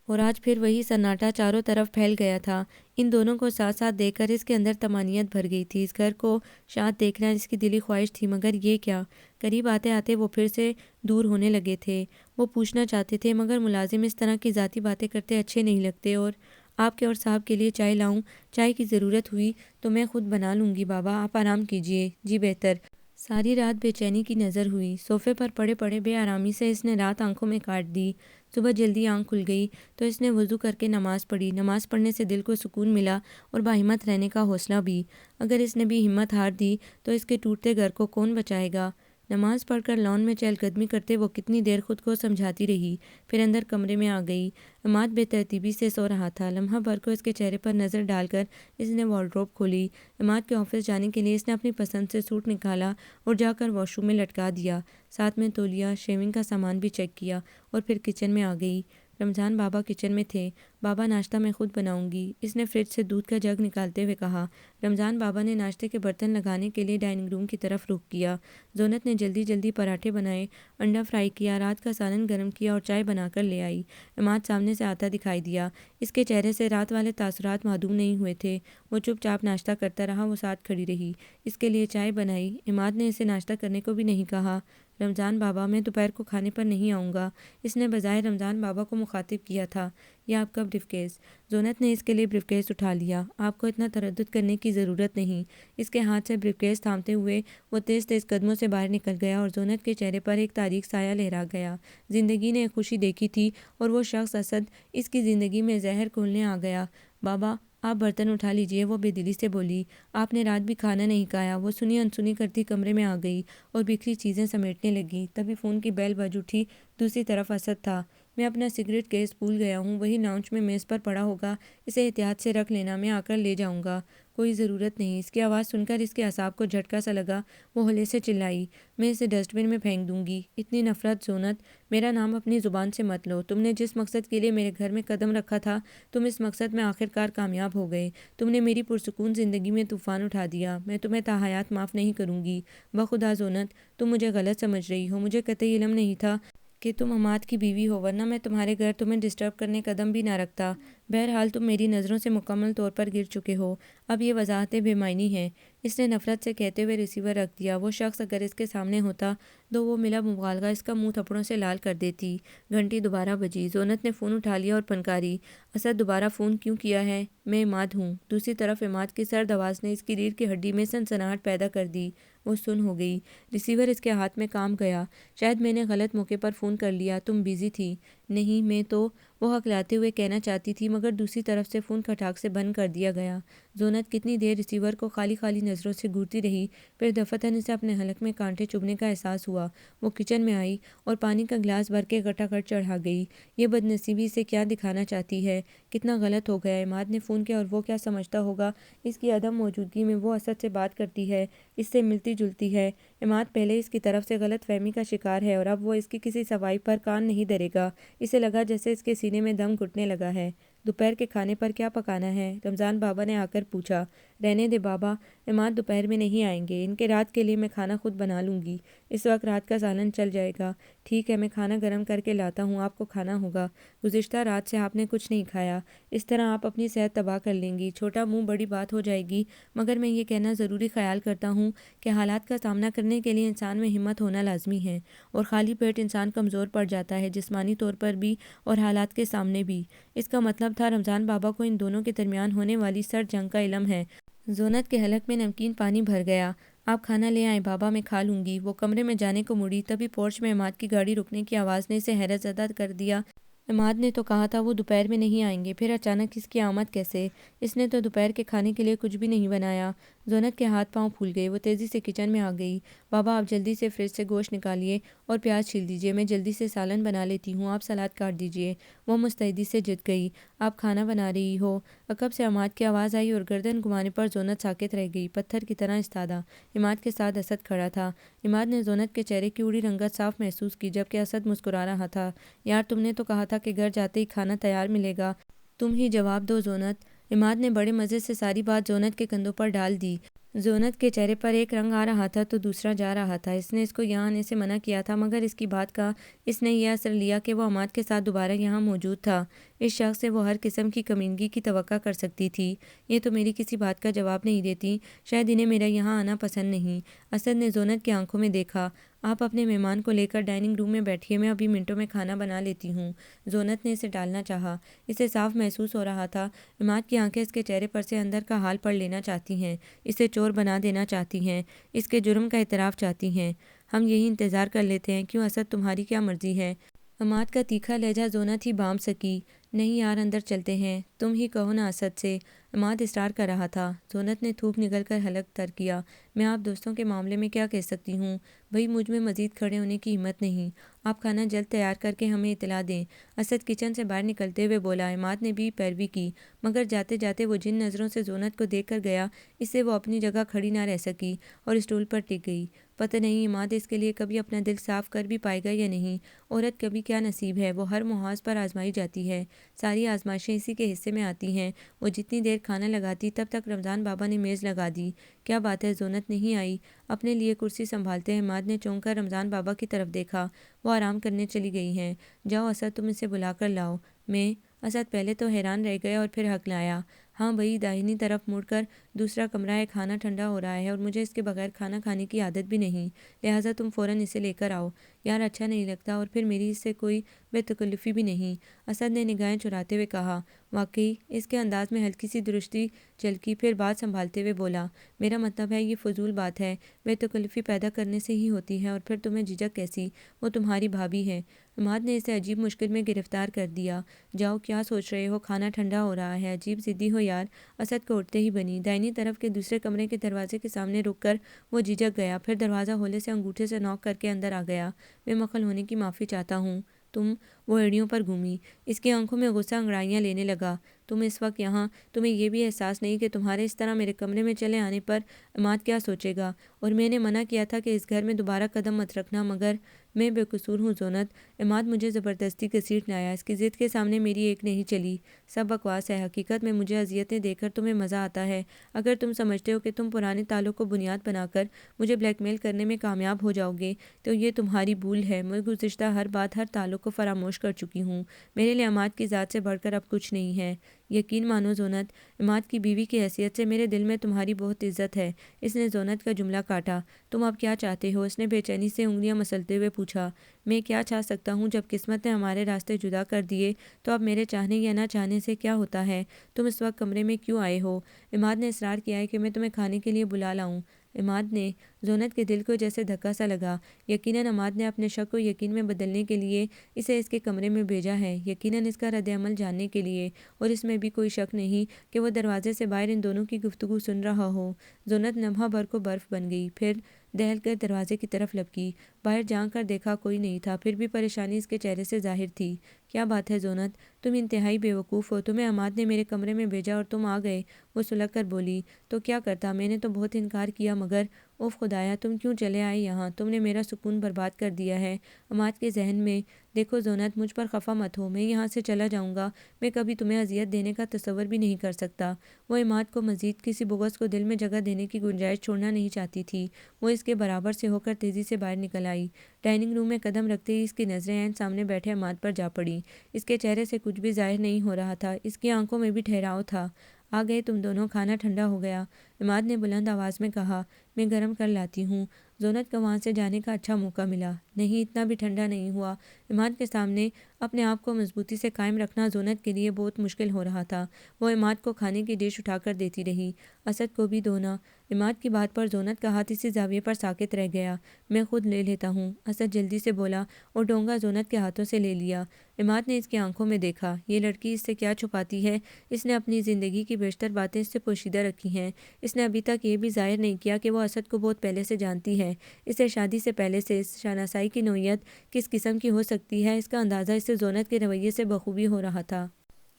اور آج پھر وہی سناٹا چاروں طرف پھیل گیا تھا۔ ان دونوں کو ساتھ ساتھ دیکھ کر اس کے اندر طمانینت بھر گئی تھی۔ اس گھر کو شاد دیکھنا اس کی دلی خواہش تھی، مگر یہ کیا؟ قریب آتے آتے وہ پھر سے دور ہونے لگے تھے۔ وہ پوچھنا چاہتے تھے، مگر ملازم اس طرح کی ذاتی باتیں کرتے اچھے نہیں لگتے۔ اور آپ کے اور صاحب کے لیے چائے لاؤں؟ چائے کی ضرورت ہوئی تو میں خود بنا لوں گی بابا، آپ آرام کیجیے۔ جی بہتر۔ ساری رات بے چینی کی نظر ہوئی۔ صوفے پر پڑے پڑے بے آرامی سے اس نے رات آنکھوں میں کاٹ دی۔ صبح جلدی آنکھ کھل گئی تو اس نے وضو کر کے نماز پڑھی۔ نماز پڑھنے سے دل کو سکون ملا اور باہمت رہنے کا حوصلہ بھی۔ اگر اس نے بھی ہمت ہار دی تو اس کے ٹوٹتے گھر کو کون بچائے گا؟ نماز پڑھ کر لان میں چہل قدمی کرتے وہ کتنی دیر خود کو سمجھاتی رہی، پھر اندر کمرے میں آ گئی۔ عماد بے ترتیبی سے سو رہا تھا۔ لمحہ بھر کو اس کے چہرے پر نظر ڈال کر اس نے وارڈروب کھولی۔ عماد کے آفس جانے کے لیے اس نے اپنی پسند سے سوٹ نکالا اور جا کر واش روم میں لٹکا دیا۔ ساتھ میں تولیہ، شیونگ کا سامان بھی چیک کیا اور پھر کچن میں آ گئی۔ رمضان بابا کچن میں تھے۔ بابا ناشتہ میں خود بناؤں گی، اس نے فریج سے دودھ کا جگ نکالتے ہوئے کہا۔ رمضان بابا نے ناشتے کے برتن لگانے کے لیے ڈائننگ روم کی طرف رخ کیا۔ زونت نے جلدی جلدی پراٹھے بنائے، انڈا فرائی کیا، رات کا سالن گرم کیا اور چائے بنا کر لے آئی۔ عماد سامنے سے آتا دکھائی دیا۔ اس کے چہرے سے رات والے تاثرات معدوم نہیں ہوئے تھے۔ وہ چپ چاپ ناشتہ کرتا رہا، وہ ساتھ کھڑی رہی، اس کے لیے چائے بنائی۔ عماد نے اسے ناشتہ کرنے کو بھی نہیں کہا۔ رمضان بابا، میں دوپہر کو کھانے پر نہیں آؤں گا، اس نے بظاہر رمضان بابا کو مخاطب کیا تھا۔ یہ آپ کا بریف کیس؟ زونت نے اس کے لیے بریف کیس اٹھا لیا۔ آپ کو اتنا تردد کرنے کی ضرورت نہیں۔ اس کے ہاتھ سے بریف کیس تھامتے ہوئے وہ تیز تیز قدموں سے باہر نکل گیا اور زونت کے چہرے پر ایک تاریک سایہ لہرا گیا۔ زندگی نے ایک خوشی دیکھی تھی اور وہ شخص اسد اس کی زندگی میں زہر گھولنے آ گیا۔ بابا آپ برتن اٹھا لیجئے، وہ بے دلی سے بولی۔ آپ نے رات بھی کھانا نہیں کھایا۔ وہ سنی انسنی کرتی کمرے میں آ گئی اور بکھری چیزیں سمیٹنے لگی۔ تبھی فون کی بیل بج اٹھی۔ دوسری طرف اسد تھا۔ میں اپنا سگریٹ کیس بھول گیا ہوں، وہی لاؤنج میں میز پر پڑا ہوگا، اسے احتیاط سے رکھ لینا، میں آ کر لے جاؤں گا۔ کوئی ضرورت نہیں۔ اس کی آواز سن کر اس کے اعصاب کو جھٹکا سا لگا۔ وہ ہولے سے چلائی، میں اسے ڈسٹ بن میں پھینک دوں گی۔ اتنی نفرت؟ زونت میرا نام اپنی زبان سے مت لو۔ تم نے جس مقصد کے لیے میرے گھر میں قدم رکھا تھا، تم اس مقصد میں آخرکار کامیاب ہو گئے۔ تم نے میری پرسکون زندگی میں طوفان اٹھا دیا۔ میں تمہیں تا حیات معاف نہیں کروں گی۔ بخدا زونت تم مجھے غلط سمجھ رہی ہو، مجھے قطعی علم نہیں تھا کہ تم عماد کی بیوی ہو، ورنہ میں تمہارے گھر تمہیں ڈسٹرب کرنے قدم بھی نہ رکھتا۔ بہرحال تم میری نظروں سے مکمل طور پر گر چکے ہو، اب یہ وضاحتیں بے معنی ہیں۔ اس نے نفرت سے کہتے ہوئے ریسیور رکھ دیا۔ وہ شخص اگر اس کے سامنے ہوتا تو وہ ملا مبالغہ اس کا منہ تھپڑوں سے لال کر دیتی۔ گھنٹی دوبارہ بجی۔ زونت نے فون اٹھا لیا اور پنکاری، اسد دوبارہ فون کیوں کیا ہے؟ میں عماد ہوں۔ دوسری طرف عماد کی سرد آواز نے اس کی ریڑھ کی ہڈی میں سنسناہٹ پیدا کر دی۔ وہ سن ہو گئی۔ ریسیور اس کے ہاتھ میں کام گیا۔ شاید میں نے غلط موقع پر فون کر لیا، تم بیزی تھی۔ نہیں میں تو، وہ ہکلاتے ہوئے کہنا چاہتی تھی، مگر دوسری طرف سے فون کھٹاک سے بند کر دیا گیا۔ زونت کتنی دیر ریسیور کو خالی خالی نظروں سے گھورتی رہی، پھر دفتن اسے اپنے حلق میں کانٹے چبھنے کا احساس ہوا۔ وہ کچن میں آئی اور پانی کا گلاس بھر کے گٹاگٹ چڑھا گئی۔ یہ بد نصیبی اسے کیا دکھانا چاہتی ہے؟ کتنا غلط ہو گیا۔ عماد نے فون کیا اور وہ کیا سمجھتا ہوگا اس کی عدم موجودگی میں وہ اسد سے بات کرتی ہے، اس سے ملتی جلتی ہے۔ عماد پہلے اس کی طرف سے غلط فہمی کا شکار ہے اور اب وہ اس کی کسی سوائی پر کان نہیں دھرے گا۔ اسے لگا جیسے اس کے سینے میں دم گھٹنے لگا ہے۔ دوپہر کے کھانے پر کیا پکانا ہے؟ رمضان بابا نے آ کر پوچھا۔ رہنے دے بابا، عماد دوپہر میں نہیں آئیں گے، ان کے رات کے لیے میں کھانا خود بنا لوں گی۔ اس وقت رات کا سالن چل جائے گا۔ ٹھیک ہے، میں کھانا گرم کر کے لاتا ہوں، آپ کو کھانا ہوگا۔ گزشتہ رات سے آپ نے کچھ نہیں کھایا، اس طرح آپ اپنی صحت تباہ کر لیں گی۔ چھوٹا منہ بڑی بات ہو جائے گی، مگر میں یہ کہنا ضروری خیال کرتا ہوں کہ حالات کا سامنا کرنے کے لیے انسان میں ہمت ہونا لازمی ہے، اور خالی پیٹ انسان کمزور پڑ جاتا ہے، جسمانی طور پر بھی اور حالات کے سامنے بھی۔ اس کا مطلب تھا رمضان بابا کو ان دونوں کے درمیان ہونے والی سرد جنگ کا علم ہے۔ زونت کے حلق میں نمکین پانی بھر گیا۔ آپ کھانا لے آئیں بابا، میں کھا لوں گی۔ وہ کمرے میں جانے کو مڑی، تبھی پورچ میں عماد کی گاڑی رکنے کی آواز نے اسے حیرت زدہ کر دیا۔ عماد نے تو کہا تھا وہ دوپہر میں نہیں آئیں گے، پھر اچانک اس کی آمد کیسے؟ اس نے تو دوپہر کے کھانے کے لیے کچھ بھی نہیں بنایا۔ زونت کے ہاتھ پاؤں پھول گئے۔ وہ تیزی سے کچن میں آ گئی۔ بابا آپ جلدی سے فریج سے گوشت نکالیے اور پیاز چھیل دیجیے، میں جلدی سے سالن بنا لیتی ہوں، آپ سلاد کاٹ دیجیے۔ وہ مستعدی سے جت گئی۔ آپ کھانا بنا رہی ہو؟ عقب سے عماد کی آواز آئی اور گردن گھمانے پر زونت ساکت رہ گئی، پتھر کی طرح استادہ۔ عماد کے ساتھ اسد کھڑا تھا۔ عماد نے زونت کے چہرے کی اڑی رنگت صاف محسوس کی، جبکہ اسد مسکرا رہا تھا۔ یار تم نے تو کہا تھا کہ گھر جاتے ہی کھانا تیار ملے گا، تم ہی جواب دو زونت۔ عماد نے بڑے مزے سے ساری بات زونت کے کندھوں پر ڈال دی۔ زونت کے چہرے پر ایک رنگ آ رہا تھا تو دوسرا جا رہا تھا۔ اس نے اس کو یہاں آنے سے منع کیا تھا، مگر اس کی بات کا اس نے یہ اثر لیا کہ وہ عماد کے ساتھ دوبارہ یہاں موجود تھا۔ اس شخص سے وہ ہر قسم کی کمینگی کی توقع کر سکتی تھی۔ یہ تو میری کسی بات کا جواب نہیں دیتی، شاید انہیں میرا یہاں آنا پسند نہیں۔ اسد نے زونت کی آنکھوں میں دیکھا۔ آپ اپنے مہمان کو لے کر ڈائننگ روم میں بیٹھیے، میں ابھی منٹوں میں کھانا بنا لیتی ہوں۔ زونت نے اسے ٹالنا چاہا۔ اسے صاف محسوس ہو رہا تھا عماد کی آنکھیں اس کے چہرے پر سے اندر کا حال پڑھ لینا چاہتی ہیں، اسے چور بنا دینا چاہتی ہیں، اس کے جرم کا اعتراف چاہتی ہیں۔ ہم یہی انتظار کر لیتے ہیں، کیوں اسد، تمہاری کیا مرضی ہے؟ عماد کا تیکھا لہجہ زونت ہی بام سکی۔ نہیں یار، اندر چلتے ہیں، تم ہی کہو نا اسد سے، عماد اصرار کر رہا تھا۔ زونت نے تھوک نگل کر حلق تر کیا۔ میں آپ دوستوں کے معاملے میں کیا کہہ سکتی ہوں؟ بھئی مجھ میں مزید کھڑے ہونے کی ہمت نہیں۔ آپ کھانا جلد تیار کر کے ہمیں اطلاع دیں۔ اسد کچن سے باہر نکلتے ہوئے بولا۔ عماد نے بھی پیروی کی، مگر جاتے جاتے وہ جن نظروں سے زونت کو دیکھ کر گیا، اس سے وہ اپنی جگہ کھڑی نہ رہ سکی اور اسٹول پر ٹک گئی۔ پتہ نہیں عماد اس کے لیے کبھی اپنا دل صاف کر بھی پائے گا یا نہیں۔ عورت کبھی کیا نصیب ہے، وہ ہر محاذ پر آزمائی جاتی ہے، ساری آزمائشیں اسی کے حصے میں آتی ہیں۔ وہ جتنی دیر کھانا لگاتی تب تک رمضان بابا نے میز لگا دی۔ کیا بات ہے، زونت نہیں آئی؟ اپنے لیے کرسی سنبھالتے عماد نے چونک کر رمضان بابا کی طرف دیکھا۔ وہ آرام کرنے چلی گئی ہیں۔ جاؤ اسد، تم اسے بلا کر لاؤ۔ میں؟ اسد پہلے تو حیران رہ گیا اور پھر ہکلایا۔ ہاں بھئی، داہنی طرف مڑ کر دوسرا کمرہ ہے، کھانا ٹھنڈا ہو رہا ہے اور مجھے اس کے بغیر کھانا کھانے کی عادت بھی نہیں، لہٰذا تم فوراً اسے لے کر آؤ۔ یار اچھا نہیں لگتا، اور پھر میری اس سے کوئی بے تکلفی بھی نہیں، اسد نے نگاہیں چراتے ہوئے کہا۔ واقعی؟ اس کے انداز میں ہلکی سی درستی جھلکی، پھر بات سنبھالتے ہوئے بولا۔ میرا مطلب ہے یہ فضول بات ہے، بے تکلفی پیدا کرنے سے ہی ہوتی ہے، اور پھر تمہیں جھجک کیسی؟ وہ تمہاری بھابھی ہے۔ عماد نے اسے عجیب مشکل میں گرفتار کر دیا۔ جاؤ، کیا سوچ رہے ہو، کھانا ٹھنڈا ہو رہا ہے، عجیب ضدی ہو یار۔ اسد کو اٹھتے ہی بنی۔ دائنی طرف کے دوسرے کمرے کے دروازے کے سامنے رک کر وہ جھجک گیا، پھر دروازہ ہولے سے انگوٹھے سے نوک کر کے اندر آ گیا۔ بے مخل ہونے کی معافی چاہتا ہوں۔ تم؟ وہ ایڑیوں پر گھومی، اس کی آنکھوں میں غصہ انگڑائیاں لینے لگا۔ تم اس وقت یہاں، تمہیں یہ بھی احساس نہیں کہ تمہارے اس طرح میرے کمرے میں چلے آنے پر عماد کیا سوچے گا؟ اور میں نے منع کیا تھا کہ اس گھر میں دوبارہ قدم مت رکھنا، مگر میں بے قصور ہوں زونت، عماد مجھے زبردستی گھسیٹ لایا، اس کی ضد کے سامنے میری ایک نہیں چلی۔ سب بکواس ہے، حقیقت میں مجھے اذیتیں دے کر تمہیں مزہ آتا ہے۔ اگر تم سمجھتے ہو کہ تم پرانے تعلق کو بنیاد بنا کر مجھے بلیک میل کرنے میں کامیاب ہو جاؤ گے تو یہ تمہاری بھول ہے۔ میں گزشتہ ہر بات، ہر تعلق کو فراموش کر چکی ہوں۔ میرے لیے عماد کی ذات سے بڑھ کر اب کچھ نہیں ہے۔ یقین مانو زونت، عماد کی بیوی کی حیثیت سے میرے دل میں تمہاری بہت عزت ہے۔ اس نے زونت کا جملہ کاٹا۔ تم اب کیا چاہتے ہو؟ اس نے بے چینی سے انگلیاں مسلتے ہوئے پوچھا۔ میں کیا چاہ سکتا ہوں؟ جب قسمت نے ہمارے راستے جدا کر دیے تو اب میرے چاہنے یا نہ چاہنے سے کیا ہوتا ہے؟ تم اس وقت کمرے میں کیوں آئے ہو؟ عماد نے اصرار کیا ہے کہ میں تمہیں کھانے کے لیے بلا لاؤں۔ عماد نے؟ زونت کے دل کو جیسے دھکا سا لگا۔ یقیناً عماد نے اپنے شک کو یقین میں بدلنے کے لیے اسے اس کے کمرے میں بھیجا ہے، یقیناً اس کا رد عمل جاننے کے لیے، اور اس میں بھی کوئی شک نہیں کہ وہ دروازے سے باہر ان دونوں کی گفتگو سن رہا ہو۔ زونت لمحہ بھر کو برف بن گئی، پھر دہل کر دروازے کی طرف لپکی۔ باہر جھانک کر دیکھا، کوئی نہیں تھا، پھر بھی پریشانی اس کے چہرے سے ظاہر تھی۔ کیا بات ہے زونت، تم انتہائی بے وقوف ہو، تمہیں عماد نے میرے کمرے میں بھیجا اور تم آ گئے۔ وہ سلگ کر بولی۔ تو کیا کرتا، میں نے تو بہت انکار کیا، مگر اوف خدایا، تم کیوں چلے آئے یہاں؟ تم نے میرا سکون برباد کر دیا ہے۔ عماد کے ذہن میں، دیکھو زونت، مجھ پر خفا مت ہو، میں یہاں سے چلا جاؤں گا، میں کبھی تمہیں اذیت دینے کا تصور بھی نہیں کر سکتا۔ وہ عماد کو مزید کسی بغض کو دل میں جگہ دینے کی گنجائش چھوڑنا نہیں چاہتی تھی۔ وہ اس کے برابر سے ہو کر تیزی سے باہر نکل آئی۔ ڈائننگ روم میں قدم رکھتے ہی اس کی نظریں عین سامنے بیٹھے عماد پر جا پڑیں۔ اس کے چہرے سے کچھ بھی ظاہر نہیں ہو رہا تھا، اس کی آنکھوں میں بھی ٹھہراؤ تھا۔ آ گئے تم دونوں، کھانا ٹھنڈا ہو گیا، عماد نے بلند آواز میں کہا۔ میں گرم کر لاتی ہوں۔ زونت کو وہاں سے جانے کا اچھا موقع ملا۔ نہیں، اتنا بھی ٹھنڈا نہیں ہوا۔ عماد کے سامنے اپنے آپ کو مضبوطی سے قائم رکھنا زونت کے لیے بہت مشکل ہو رہا تھا۔ وہ عماد کو کھانے کی ڈش اٹھا کر دیتی رہی۔ اسد کو بھی دو نا۔ عماد کی بات پر زونت کا ہاتھ اسی زاویے پر ساکت رہ گیا۔ میں خود لے لیتا ہوں، اسد جلدی سے بولا اور ڈونگا زونت کے ہاتھوں سے لے لیا۔ عماد نے اس کی آنکھوں میں دیکھا۔ یہ لڑکی اس سے کیا چھپاتی ہے؟ اس نے اپنی زندگی کی بیشتر باتیں اس سے پوشیدہ رکھی ہیں۔ اس نے ابھی تک یہ بھی ظاہر نہیں کیا کہ وہ اسد کو بہت پہلے سے جانتی ہے۔ اسے شادی سے پہلے سے اس شناسائی کی نوعیت کس قسم کی ہو سکتی ہے، اس کا اندازہ اس سے زونت کے رویے سے بخوبی ہو رہا تھا۔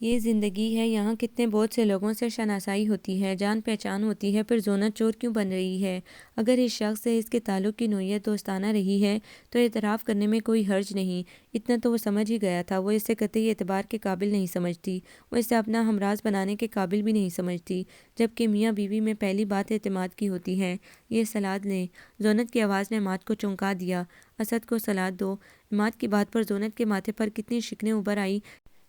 یہ زندگی ہے، یہاں کتنے بہت سے لوگوں سے شناسائی ہوتی ہے، جان پہچان ہوتی ہے، پھر زونت چور کیوں بن رہی ہے؟ اگر اس شخص سے اس کے تعلق کی نوعیت دوستانہ رہی ہے تو اعتراف کرنے میں کوئی حرج نہیں۔ اتنا تو وہ سمجھ ہی گیا تھا، وہ اسے قطعی اعتبار کے قابل نہیں سمجھتی، وہ اسے اپنا ہمراز بنانے کے قابل بھی نہیں سمجھتی، جبکہ میاں بیوی میں پہلی بات اعتماد کی ہوتی ہے۔ یہ سلاد لیں۔ زونت کی آواز نے عماد کو چونکا دیا۔ اسد کو سلاد دو۔ عماد کی بات پر زونت کے ماتھے پر کتنی شکنیں ابھر آئی۔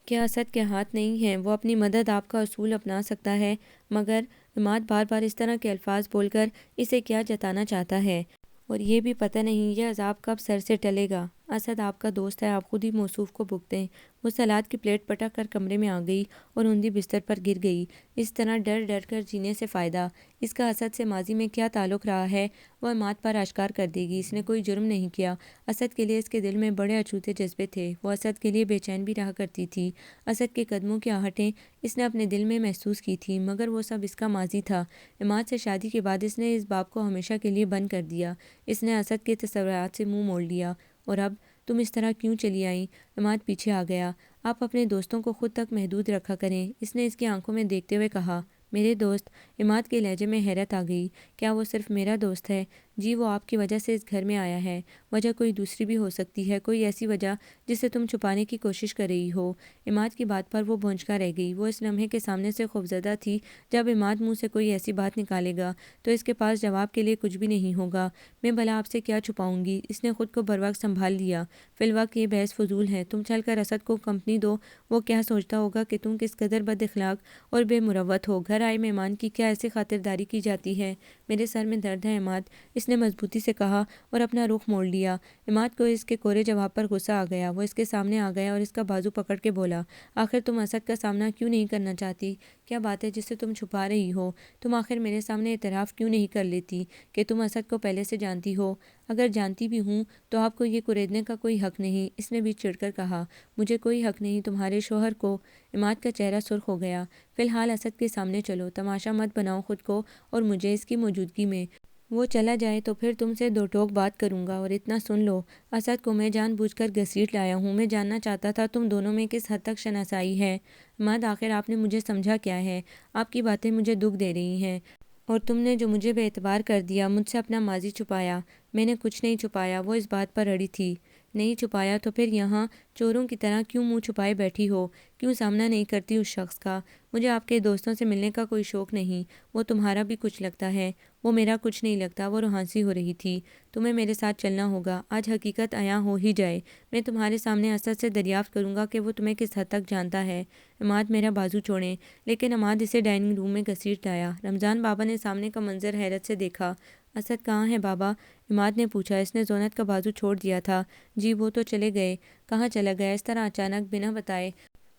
کیا اسد کے ہاتھ نہیں ہیں؟ وہ اپنی مدد آپ کا اصول اپنا سکتا ہے، مگر عماد بار بار اس طرح کے الفاظ بول کر اسے کیا جتانا چاہتا ہے؟ اور یہ بھی پتہ نہیں یہ عذاب کب سر سے ٹلے گا۔ اسد آپ کا دوست ہے، آپ خود ہی موصوف کو بھگتیں۔ وہ سلاد کی پلیٹ پٹک کر کمرے میں آ گئی اور اوندھی بستر پر گر گئی۔ اس طرح ڈر ڈر کر جینے سے فائدہ۔ اس کا اسد سے ماضی میں کیا تعلق رہا ہے وہ عماد پر اشکار کر دے گی۔ اس نے کوئی جرم نہیں کیا۔ اسد کے لیے اس کے دل میں بڑے اچھوتے جذبے تھے، وہ اسد کے لیے بے چین بھی رہا کرتی تھی۔ اسد کے قدموں کی آہٹیں اس نے اپنے دل میں محسوس کی تھیں، مگر وہ سب اس کا ماضی تھا۔ عماد سے شادی کے بعد اس نے اس باب کو ہمیشہ کے لیے بند کر دیا۔ اس نے اسد کے تصورات سے منہ موڑ لیا۔ اور اب تم اس طرح کیوں چلی آئیں؟ عماد پیچھے آ گیا۔ آپ اپنے دوستوں کو خود تک محدود رکھا کریں، اس نے اس کی آنکھوں میں دیکھتے ہوئے کہا۔ میرے دوست؟ عماد کے لہجے میں حیرت آ گئی۔ کیا وہ صرف میرا دوست ہے؟ جی، وہ آپ کی وجہ سے اس گھر میں آیا ہے۔ وجہ کوئی دوسری بھی ہو سکتی ہے، کوئی ایسی وجہ جسے تم چھپانے کی کوشش کر رہی ہو۔ عماد کی بات پر وہ بھونچکا رہ گئی۔ وہ اس لمحے کے سامنے سے خوفزدہ تھی جب عماد منہ سے کوئی ایسی بات نکالے گا تو اس کے پاس جواب کے لیے کچھ بھی نہیں ہوگا۔ میں بھلا آپ سے کیا چھپاؤں گی؟ اس نے خود کو بروقت سنبھال لیا۔ فی الوقت یہ بحث فضول ہے، تم چل کر اسد کو کمپنی دو، وہ کیا سوچتا ہوگا کہ تم کس قدر بد اخلاق اور بے مروت ہو۔ گھر آئے مہمان کی کیا ایسی خاطرداری کی جاتی ہے؟ میرے سر میں درد ہے عماد، اس نے مضبوطی سے کہا اور اپنا رخ موڑ لیا۔ عماد کو اس کے کورے جواب پر غصہ آ گیا۔ وہ اس کے سامنے آ گیا اور اس کا بازو پکڑ کے بولا، آخر تم اسد کا سامنا کیوں نہیں کرنا چاہتی؟ کیا بات ہے جسے تم چھپا رہی ہو؟ تم آخر میرے سامنے اعتراف کیوں نہیں کر لیتی کہ تم اسد کو پہلے سے جانتی ہو؟ اگر جانتی بھی ہوں تو آپ کو یہ کریدنے کا کوئی حق نہیں، اس نے بھی چڑھ کر کہا۔ مجھے کوئی حق نہیں تمہارے شوہر کو؟ عماد کا چہرہ سرخ ہو گیا۔ فی الحال اسد کے سامنے چلو، تماشا مت بناؤ خود کو اور مجھے اس کی موجودگی میں۔ وہ چلا جائے تو پھر تم سے دو ٹوک بات کروں گا، اور اتنا سن لو، اسد کو میں جان بوجھ کر گھسیٹ لایا ہوں۔ میں جاننا چاہتا تھا تم دونوں میں کس حد تک شناسائی ہے۔ عماد، آخر آپ نے مجھے سمجھا کیا ہے؟ آپ کی باتیں مجھے دکھ دے رہی ہیں، اور تم نے جو مجھے بے اعتبار کر دیا، مجھ سے اپنا ماضی چھپایا۔ میں نے کچھ نہیں چھپایا، وہ اس بات پر اڑی تھی۔ نہیں چھپایا تو پھر یہاں چوروں کی طرح کیوں منہ چھپائے بیٹھی ہو؟ کیوں سامنا نہیں کرتی اس شخص کا؟ مجھے آپ کے دوستوں سے ملنے کا کوئی شوق نہیں، وہ تمہارا بھی کچھ لگتا ہے۔ وہ میرا کچھ نہیں لگتا، وہ روحانسی ہو رہی تھی۔ تمہیں میرے ساتھ چلنا ہوگا، آج حقیقت عیاں ہو ہی جائے۔ میں تمہارے سامنے اسد سے دریافت کروں گا کہ وہ تمہیں کس حد تک جانتا ہے۔ عماد، میرا بازو چھوڑیں۔ لیکن عماد اسے ڈائننگ روم میں گھسیٹ لایا۔ رمضان بابا نے سامنے کا منظر حیرت سے دیکھا۔ اسد کہاں ہے بابا؟ عماد نے پوچھا۔ اس نے زونت کا بازو چھوڑ دیا تھا۔ جی، وہ تو چلے گئے۔ کہاں چلا گیا اس طرح اچانک بنا بتائے؟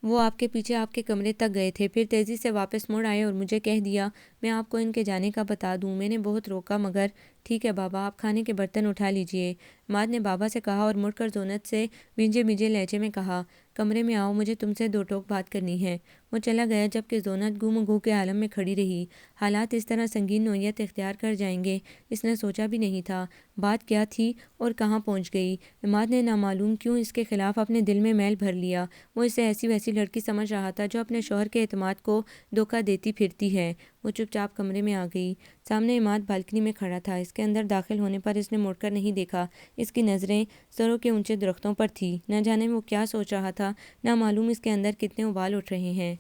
وہ آپ کے پیچھے آپ کے کمرے تک گئے تھے، پھر تیزی سے واپس مڑ آئے اور مجھے کہہ دیا میں آپ کو ان کے جانے کا بتا دوں۔ میں نے بہت روکا مگر ٹھیک ہے بابا، آپ کھانے کے برتن اٹھا لیجئے۔ عماد نے بابا سے کہا اور مڑ کر زونت سے بھیجے بھیجے لہجے میں کہا، کمرے میں آؤ، مجھے تم سے دو ٹوک بات کرنی ہے۔ وہ چلا گیا جبکہ زونت گم گو کے عالم میں کھڑی رہی۔ حالات اس طرح سنگین نوعیت اختیار کر جائیں گے اس نے سوچا بھی نہیں تھا۔ بات کیا تھی اور کہاں پہنچ گئی؟ عماد نے نامعلوم کیوں اس کے خلاف اپنے دل میں میل بھر لیا۔ وہ اسے ایسی ویسی لڑکی سمجھ رہا تھا جو اپنے شوہر کے اعتماد کو دھوکہ دیتی پھرتی ہے۔ وہ چپ چاپ کمرے میں آ گئی۔ سامنے عماد بالکنی میں کھڑا تھا۔ اس کے اندر داخل ہونے پر اس نے مڑ کر نہیں دیکھا۔ اس کی نظریں سروں کے اونچے درختوں پر تھی۔ نہ جانے وہ کیا سوچ رہا تھا، نہ معلوم اس کے اندر کتنے ابال اٹھ رہے ہیں۔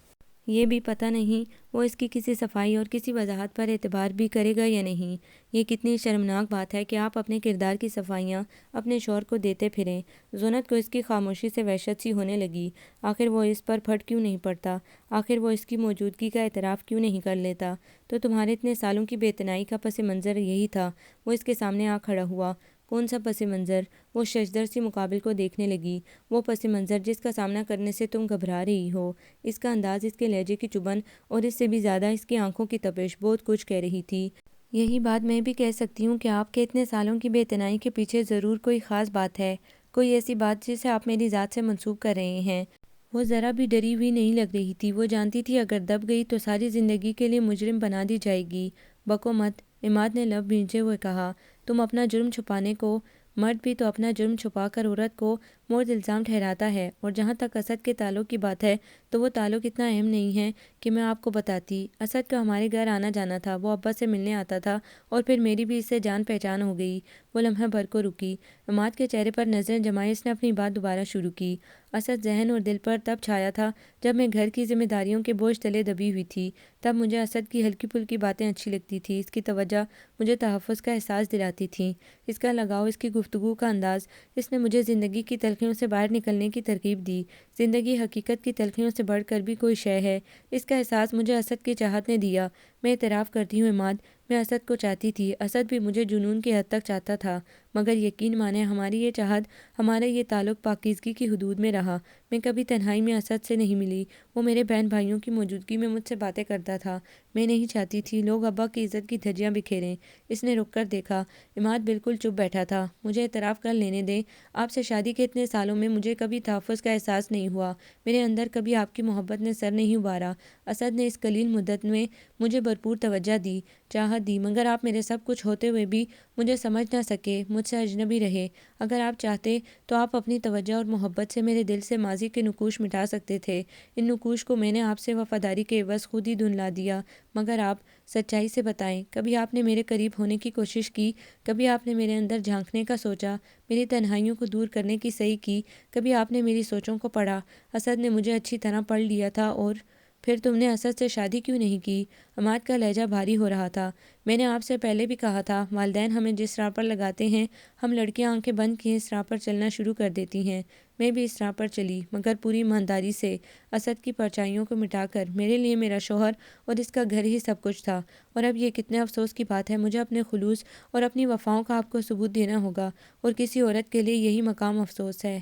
یہ بھی پتہ نہیں وہ اس کی کسی صفائی اور کسی وضاحت پر اعتبار بھی کرے گا یا نہیں۔ یہ کتنی شرمناک بات ہے کہ آپ اپنے کردار کی صفائیاں اپنے شوہر کو دیتے پھریں۔ زونت کو اس کی خاموشی سے وحشت سی ہونے لگی۔ آخر وہ اس پر پھٹ کیوں نہیں پڑتا؟ آخر وہ اس کی موجودگی کا اعتراف کیوں نہیں کر لیتا؟ تو تمہارے اتنے سالوں کی بے اعتنائی کا پس منظر یہی تھا؟ وہ اس کے سامنے آ کھڑا ہوا۔ کون سا پس منظر؟ وہ ششدر سی مقابل کو دیکھنے لگی۔ وہ پس منظر جس کا سامنا کرنے سے تم گھبرا رہی ہو۔ اس کا انداز، اس کے لہجے کی چبھن اور اس سے بھی زیادہ اس کی آنکھوں کی تپش بہت کچھ کہہ رہی تھی۔ یہی بات میں بھی کہہ سکتی ہوں کہ آپ کے اتنے سالوں کی بے اعتنائی کے پیچھے ضرور کوئی خاص بات ہے، کوئی ایسی بات جسے آپ میری ذات سے منسوب کر رہے ہیں۔ وہ ذرا بھی ڈری ہوئی نہیں لگ رہی تھی۔ وہ جانتی تھی اگر دب گئی تو ساری زندگی کے لیے مجرم بنا دی جائے گی۔ بکو مت، عماد نے لب بھینچے ہوئے کہا۔ تم اپنا جرم چھپانے کو، مرد بھی تو اپنا جرم چھپا کر عورت کو مرد الزام ٹھہراتا ہے، اور جہاں تک اسد کے تعلق کی بات ہے تو وہ تعلق اتنا اہم نہیں ہے کہ میں آپ کو بتاتی۔ اسد کا ہمارے گھر آنا جانا تھا، وہ ابا سے ملنے آتا تھا، اور پھر میری بھی اس سے جان پہچان ہو گئی۔ وہ لمحہ بھر کو رکی، عماد کے چہرے پر نظریں جمائی اس نے اپنی بات دوبارہ شروع کی۔ اسد ذہن اور دل پر تب چھایا تھا جب میں گھر کی ذمہ داریوں کے بوجھ تلے دبی ہوئی تھی۔ تب مجھے اسد کی ہلکی پھلکی باتیں اچھی لگتی تھی، اس کی توجہ مجھے تحفظ کا احساس دلاتی تھیں، اس کا لگاؤ، اس کی گفتگو کا انداز، اس نے مجھے زندگی کی تلخیوں سے باہر نکلنے کی ترغیب دی۔ زندگی حقیقت کی تلخیوں سے بڑھ کر بھی کوئی شے ہے، اس کا احساس مجھے اسد کی چاہت نے دیا۔ میں اعتراف کرتی ہوں عماد، میں اسد کو چاہتی تھی، اسد بھی مجھے جنون کی حد تک چاہتا تھا، مگر یقین مانیں ہماری یہ چاہت، ہمارا یہ تعلق پاکیزگی کی حدود میں رہا۔ میں کبھی تنہائی میں اسد سے نہیں ملی، وہ میرے بہن بھائیوں کی موجودگی میں مجھ سے باتیں کرتا تھا۔ میں نہیں چاہتی تھی لوگ ابا کی عزت کی دھجیاں بکھیریں۔ اس نے رک کر دیکھا۔ عماد بالکل چپ بیٹھا تھا۔ مجھے اعتراف کر لینے دیں، آپ سے شادی کے اتنے سالوں میں مجھے کبھی تحفظ کا احساس نہیں ہوا، میرے اندر کبھی آپ کی محبت نے سر نہیں ابھارا۔ اسد نے اس قلیل مدت میں مجھے بھرپور توجہ دی، چاہت دی، مگر آپ میرے سب کچھ ہوتے ہوئے بھی مجھے سمجھ نہ سکے، مجھ سے اجنبی رہے۔ اگر آپ چاہتے تو آپ اپنی توجہ اور محبت سے میرے دل سے ماضی کے نقوش مٹا سکتے تھے۔ ان نقوش کو میں نے آپ سے وفاداری کے عوض خود ہی دھندلا دیا، مگر آپ سچائی سے بتائیں، کبھی آپ نے میرے قریب ہونے کی کوشش کی؟ کبھی آپ نے میرے اندر جھانکنے کا سوچا، میری تنہائیوں کو دور کرنے کی صحیح کی؟ کبھی آپ نے میری سوچوں کو پڑھا؟ اسد نے مجھے اچھی طرح پڑھ لیا تھا۔ اور پھر تم نے اسد سے شادی کیوں نہیں کی؟ عماد کا لہجہ بھاری ہو رہا تھا۔ میں نے آپ سے پہلے بھی کہا تھا، والدین ہمیں جس راہ پر لگاتے ہیں، ہم لڑکیاں آنکھیں بند کیے اس راہ پر چلنا شروع کر دیتی ہیں۔ میں بھی اس راہ پر چلی، مگر پوری ایمانداری سے، اسد کی پرچائیوں کو مٹا کر۔ میرے لیے میرا شوہر اور اس کا گھر ہی سب کچھ تھا، اور اب یہ کتنے افسوس کی بات ہے، مجھے اپنے خلوص اور اپنی وفاؤں کا آپ کو ثبوت دینا ہوگا، اور کسی عورت کے لیے یہی مقام افسوس ہے۔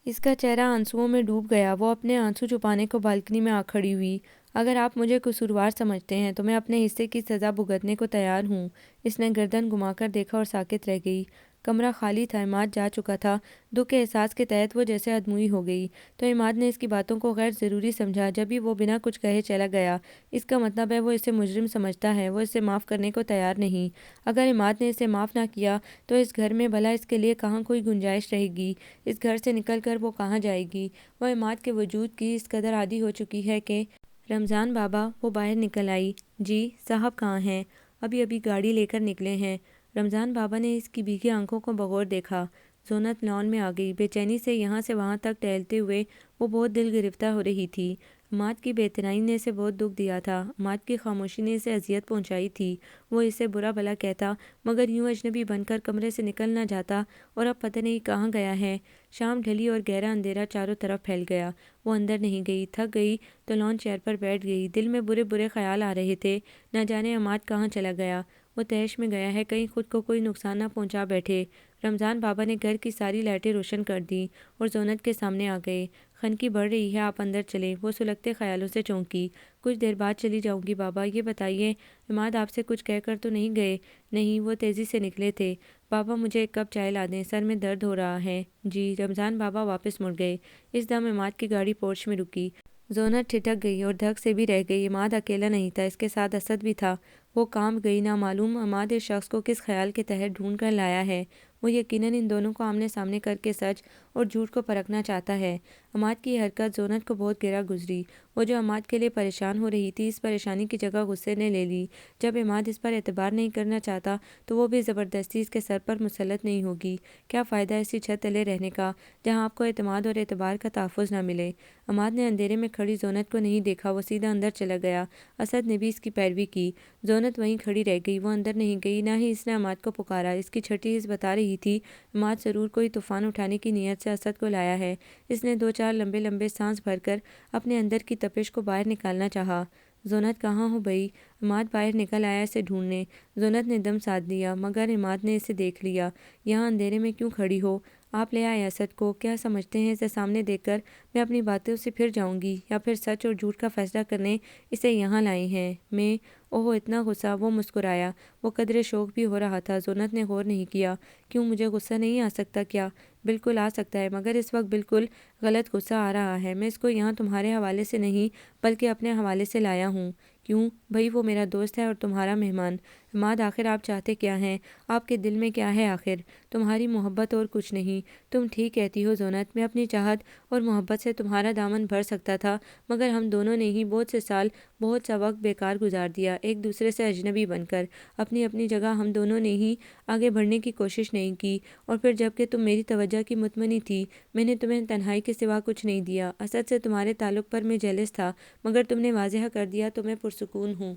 اس کا چہرہ آنسوؤں میں ڈوب گیا، وہ اپنے آنسو چھپانے کو بالکنی میں آ کھڑی ہوئی۔ اگر آپ مجھے قصوروار سمجھتے ہیں تو میں اپنے حصے کی سزا بھگتنے کو تیار ہوں۔ اس نے گردن گھما کر دیکھا اور ساکت رہ گئی۔ کمرہ خالی تھا، عماد جا چکا تھا۔ دکھ کے احساس کے تحت وہ جیسے ادموئی ہو گئی، تو عماد نے اس کی باتوں کو غیر ضروری سمجھا، جب ہی وہ بنا کچھ کہے چلا گیا۔ اس کا مطلب ہے وہ اسے مجرم سمجھتا ہے، وہ اسے معاف کرنے کو تیار نہیں۔ اگر عماد نے اسے معاف نہ کیا تو اس گھر میں بھلا اس کے لیے کہاں کوئی گنجائش رہے گی؟ اس گھر سے نکل کر وہ کہاں جائے گی؟ وہ عماد کے وجود کی اس قدر عادی ہو چکی ہے کہ رمضان بابا، وہ باہر نکل آئی۔ جی صاحب کہاں ہیں؟ ابھی ابھی گاڑی لے کر نکلے ہیں۔ رمضان بابا نے اس کی بھیگی آنکھوں کو بغور دیکھا۔ زونت لان میں آ گئی، بے چینی سے یہاں سے وہاں تک ٹہلتے ہوئے وہ بہت دل گرفتہ ہو رہی تھی۔ عماد کی بے اعتنائی نے اسے بہت دکھ دیا تھا، عماد کی خاموشی نے اسے اذیت پہنچائی تھی۔ وہ اسے برا بھلا کہتا، مگر یوں اجنبی بن کر کمرے سے نکل نہ جاتا، اور اب پتہ نہیں کہاں گیا ہے۔ شام ڈھلی اور گہرا اندھیرا چاروں طرف پھیل گیا۔ وہ اندر نہیں گئی، تھک گئی تو لان چیئر پر بیٹھ گئی۔ دل میں برے برے خیال آ رہے تھے، نہ جانے عماد کہاں چلا گیا۔ وہ تیش میں گیا ہے، کہیں خود کو کوئی نقصان نہ پہنچا بیٹھے۔ رمضان بابا نے گھر کی ساری لائٹیں روشن کر دیں اور زونت کے سامنے آ گئے۔ خنقی بڑھ رہی ہے، آپ اندر چلیں۔ وہ سلگتے خیالوں سے چونکی۔ کچھ دیر بعد چلی جاؤں گی بابا، یہ بتائیے عماد آپ سے کچھ کہہ کر تو نہیں گئے؟ نہیں، وہ تیزی سے نکلے تھے۔ بابا مجھے ایک کپ چائے لا دیں، سر میں درد ہو رہا ہے۔ جی۔ رمضان بابا واپس مڑ گئے۔ اس دم عماد کی گاڑی پورچ میں رکی۔ زونت ٹھٹک گئی اور دھک سے بھی رہ گئی۔ عماد اکیلا نہیں تھا، اس کے ساتھ اسد بھی تھا۔ وہ کانپ گئی، نامعلوم عماد اس شخص کو کس خیال کے تحت ڈھونڈ کر لایا ہے۔ وہ یقیناً ان دونوں کو آمنے سامنے کر کے سچ اور جھوٹ کو پرکھنا چاہتا ہے۔ عماد کی یہ حرکت زونت کو بہت گرا گزری۔ وہ جو عماد کے لیے پریشان ہو رہی تھی، اس پریشانی کی جگہ غصے نے لے لی۔ جب عماد اس پر اعتبار نہیں کرنا چاہتا تو وہ بھی زبردستی اس کے سر پر مسلط نہیں ہوگی۔ کیا فائدہ ایسی چھت تلے رہنے کا جہاں آپ کو اعتماد اور اعتبار کا تحفظ نہ ملے؟ عماد نے اندھیرے میں کھڑی زونت کو نہیں دیکھا، وہ سیدھا اندر چلا گیا۔ اسد نے بھی اس کی پیروی کی۔ زونت وہیں کھڑی رہ گئی، وہ اندر نہیں گئی، نہ ہی اس نے عماد کو پکارا۔ اس کی چھٹی حس بتا رہی تھی، عماد ضرور کوئی طوفان اٹھانے کی نیت سے اسد کو لایا ہے۔ اس نے دو چار لمبے لمبے سانس بھر کر اپنے اندر کی تپش کو باہر نکالنا چاہا۔ زونت کہاں ہو بھئی؟ عماد باہر نکل آیا اسے ڈھونڈنے۔ زونت نے دم ساتھ لیا، مگر عماد نے اسے دیکھ لیا۔ یہاں اندھیرے میں کیوں کھڑی ہو؟ آپ لے آئے اسد کو؟ کیا سمجھتے ہیں اسے سامنے دیکھ کر میں اپنی باتوں سے پھر جاؤں گی، یا پھر سچ اور جھوٹ کا فیصلہ کرنے اسے یہاں لائے ہیں؟ میں اوہ اتنا غصہ! وہ مسکرایا، وہ قدرے شوق بھی ہو رہا تھا۔ زونت نے غور نہیں کیا۔ کیوں، مجھے غصہ نہیں آ سکتا کیا؟ بالکل آ سکتا ہے، مگر اس وقت بالکل غلط غصہ آ رہا ہے۔ میں اس کو یہاں تمہارے حوالے سے نہیں بلکہ اپنے حوالے سے لایا ہوں۔ کیوں؟ بھئی وہ میرا دوست ہے اور تمہارا مہمان۔ عماد آخر آپ چاہتے کیا ہیں؟ آپ کے دل میں کیا ہے آخر؟ تمہاری محبت اور کچھ نہیں۔ تم ٹھیک کہتی ہو زونت، میں اپنی چاہت اور محبت سے تمہارا دامن بھر سکتا تھا، مگر ہم دونوں نے ہی بہت سے سال بہت سا وقت بیکار گزار دیا ایک دوسرے سے اجنبی بن کر۔ اپنی اپنی جگہ ہم دونوں نے ہی آگے بڑھنے کی کوشش نہیں کی، اور پھر جب کہ تم میری توجہ کی متمنی تھی، میں نے تمہیں تنہائی کے سوا کچھ نہیں دیا۔ اسد سے تمہارے تعلق پر میں جیلس تھا، مگر تم نے واضح کر دیا تو میں پرسکون ہوں۔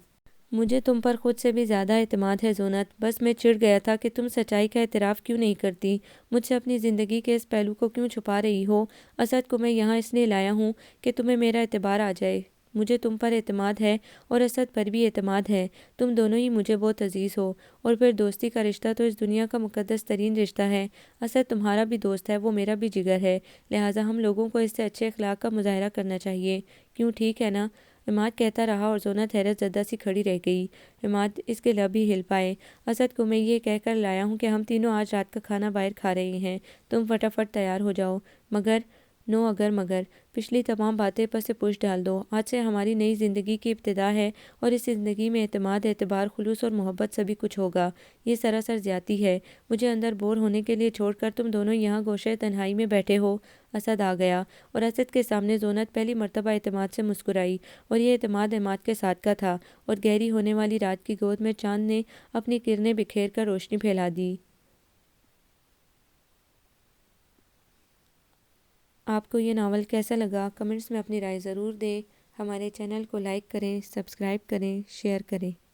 مجھے تم پر خود سے بھی زیادہ اعتماد ہے زونت، بس میں چڑ گیا تھا کہ تم سچائی کا اعتراف کیوں نہیں کرتی، مجھ سے اپنی زندگی کے اس پہلو کو کیوں چھپا رہی ہو۔ اسد کو میں یہاں اس لیے لایا ہوں کہ تمہیں میرا اعتبار آ جائے۔ مجھے تم پر اعتماد ہے اور اسد پر بھی اعتماد ہے، تم دونوں ہی مجھے بہت عزیز ہو، اور پھر دوستی کا رشتہ تو اس دنیا کا مقدس ترین رشتہ ہے۔ اسد تمہارا بھی دوست ہے، وہ میرا بھی جگر ہے، لہٰذا ہم لوگوں کو اس سے اچھے اخلاق کا مظاہرہ کرنا چاہیے، کیوں ٹھیک ہے نا؟ عماد کہتا رہا اور زونت حیرت زدہ سی کھڑی رہ گئی۔ عماد اس کے لب ہی ہل پائے۔ اسد کو میں یہ کہہ کر لایا ہوں کہ ہم تینوں آج رات کا کھانا باہر کھا رہے ہیں، تم فٹافٹ تیار ہو جاؤ، مگر نو اگر مگر، پچھلی تمام باتیں پس پش ڈال دو، آج سے ہماری نئی زندگی کی ابتدا ہے، اور اس زندگی میں اعتماد، اعتبار، خلوص اور محبت سبھی کچھ ہوگا۔ یہ سراسر زیادتی ہے، مجھے اندر بور ہونے کے لیے چھوڑ کر تم دونوں یہاں گوشے تنہائی میں بیٹھے ہو۔ اسد آ گیا، اور اسد کے سامنے زونت پہلی مرتبہ اعتماد سے مسکرائی، اور یہ اعتماد عماد کے ساتھ کا تھا، اور گہری ہونے والی رات کی گود میں چاند نے اپنی کرنیں بکھیر کر روشنی پھیلا دی۔ آپ کو یہ ناول کیسا لگا؟ کمنٹس میں اپنی رائے ضرور دیں۔ ہمارے چینل کو لائک کریں، سبسکرائب کریں، شیئر کریں۔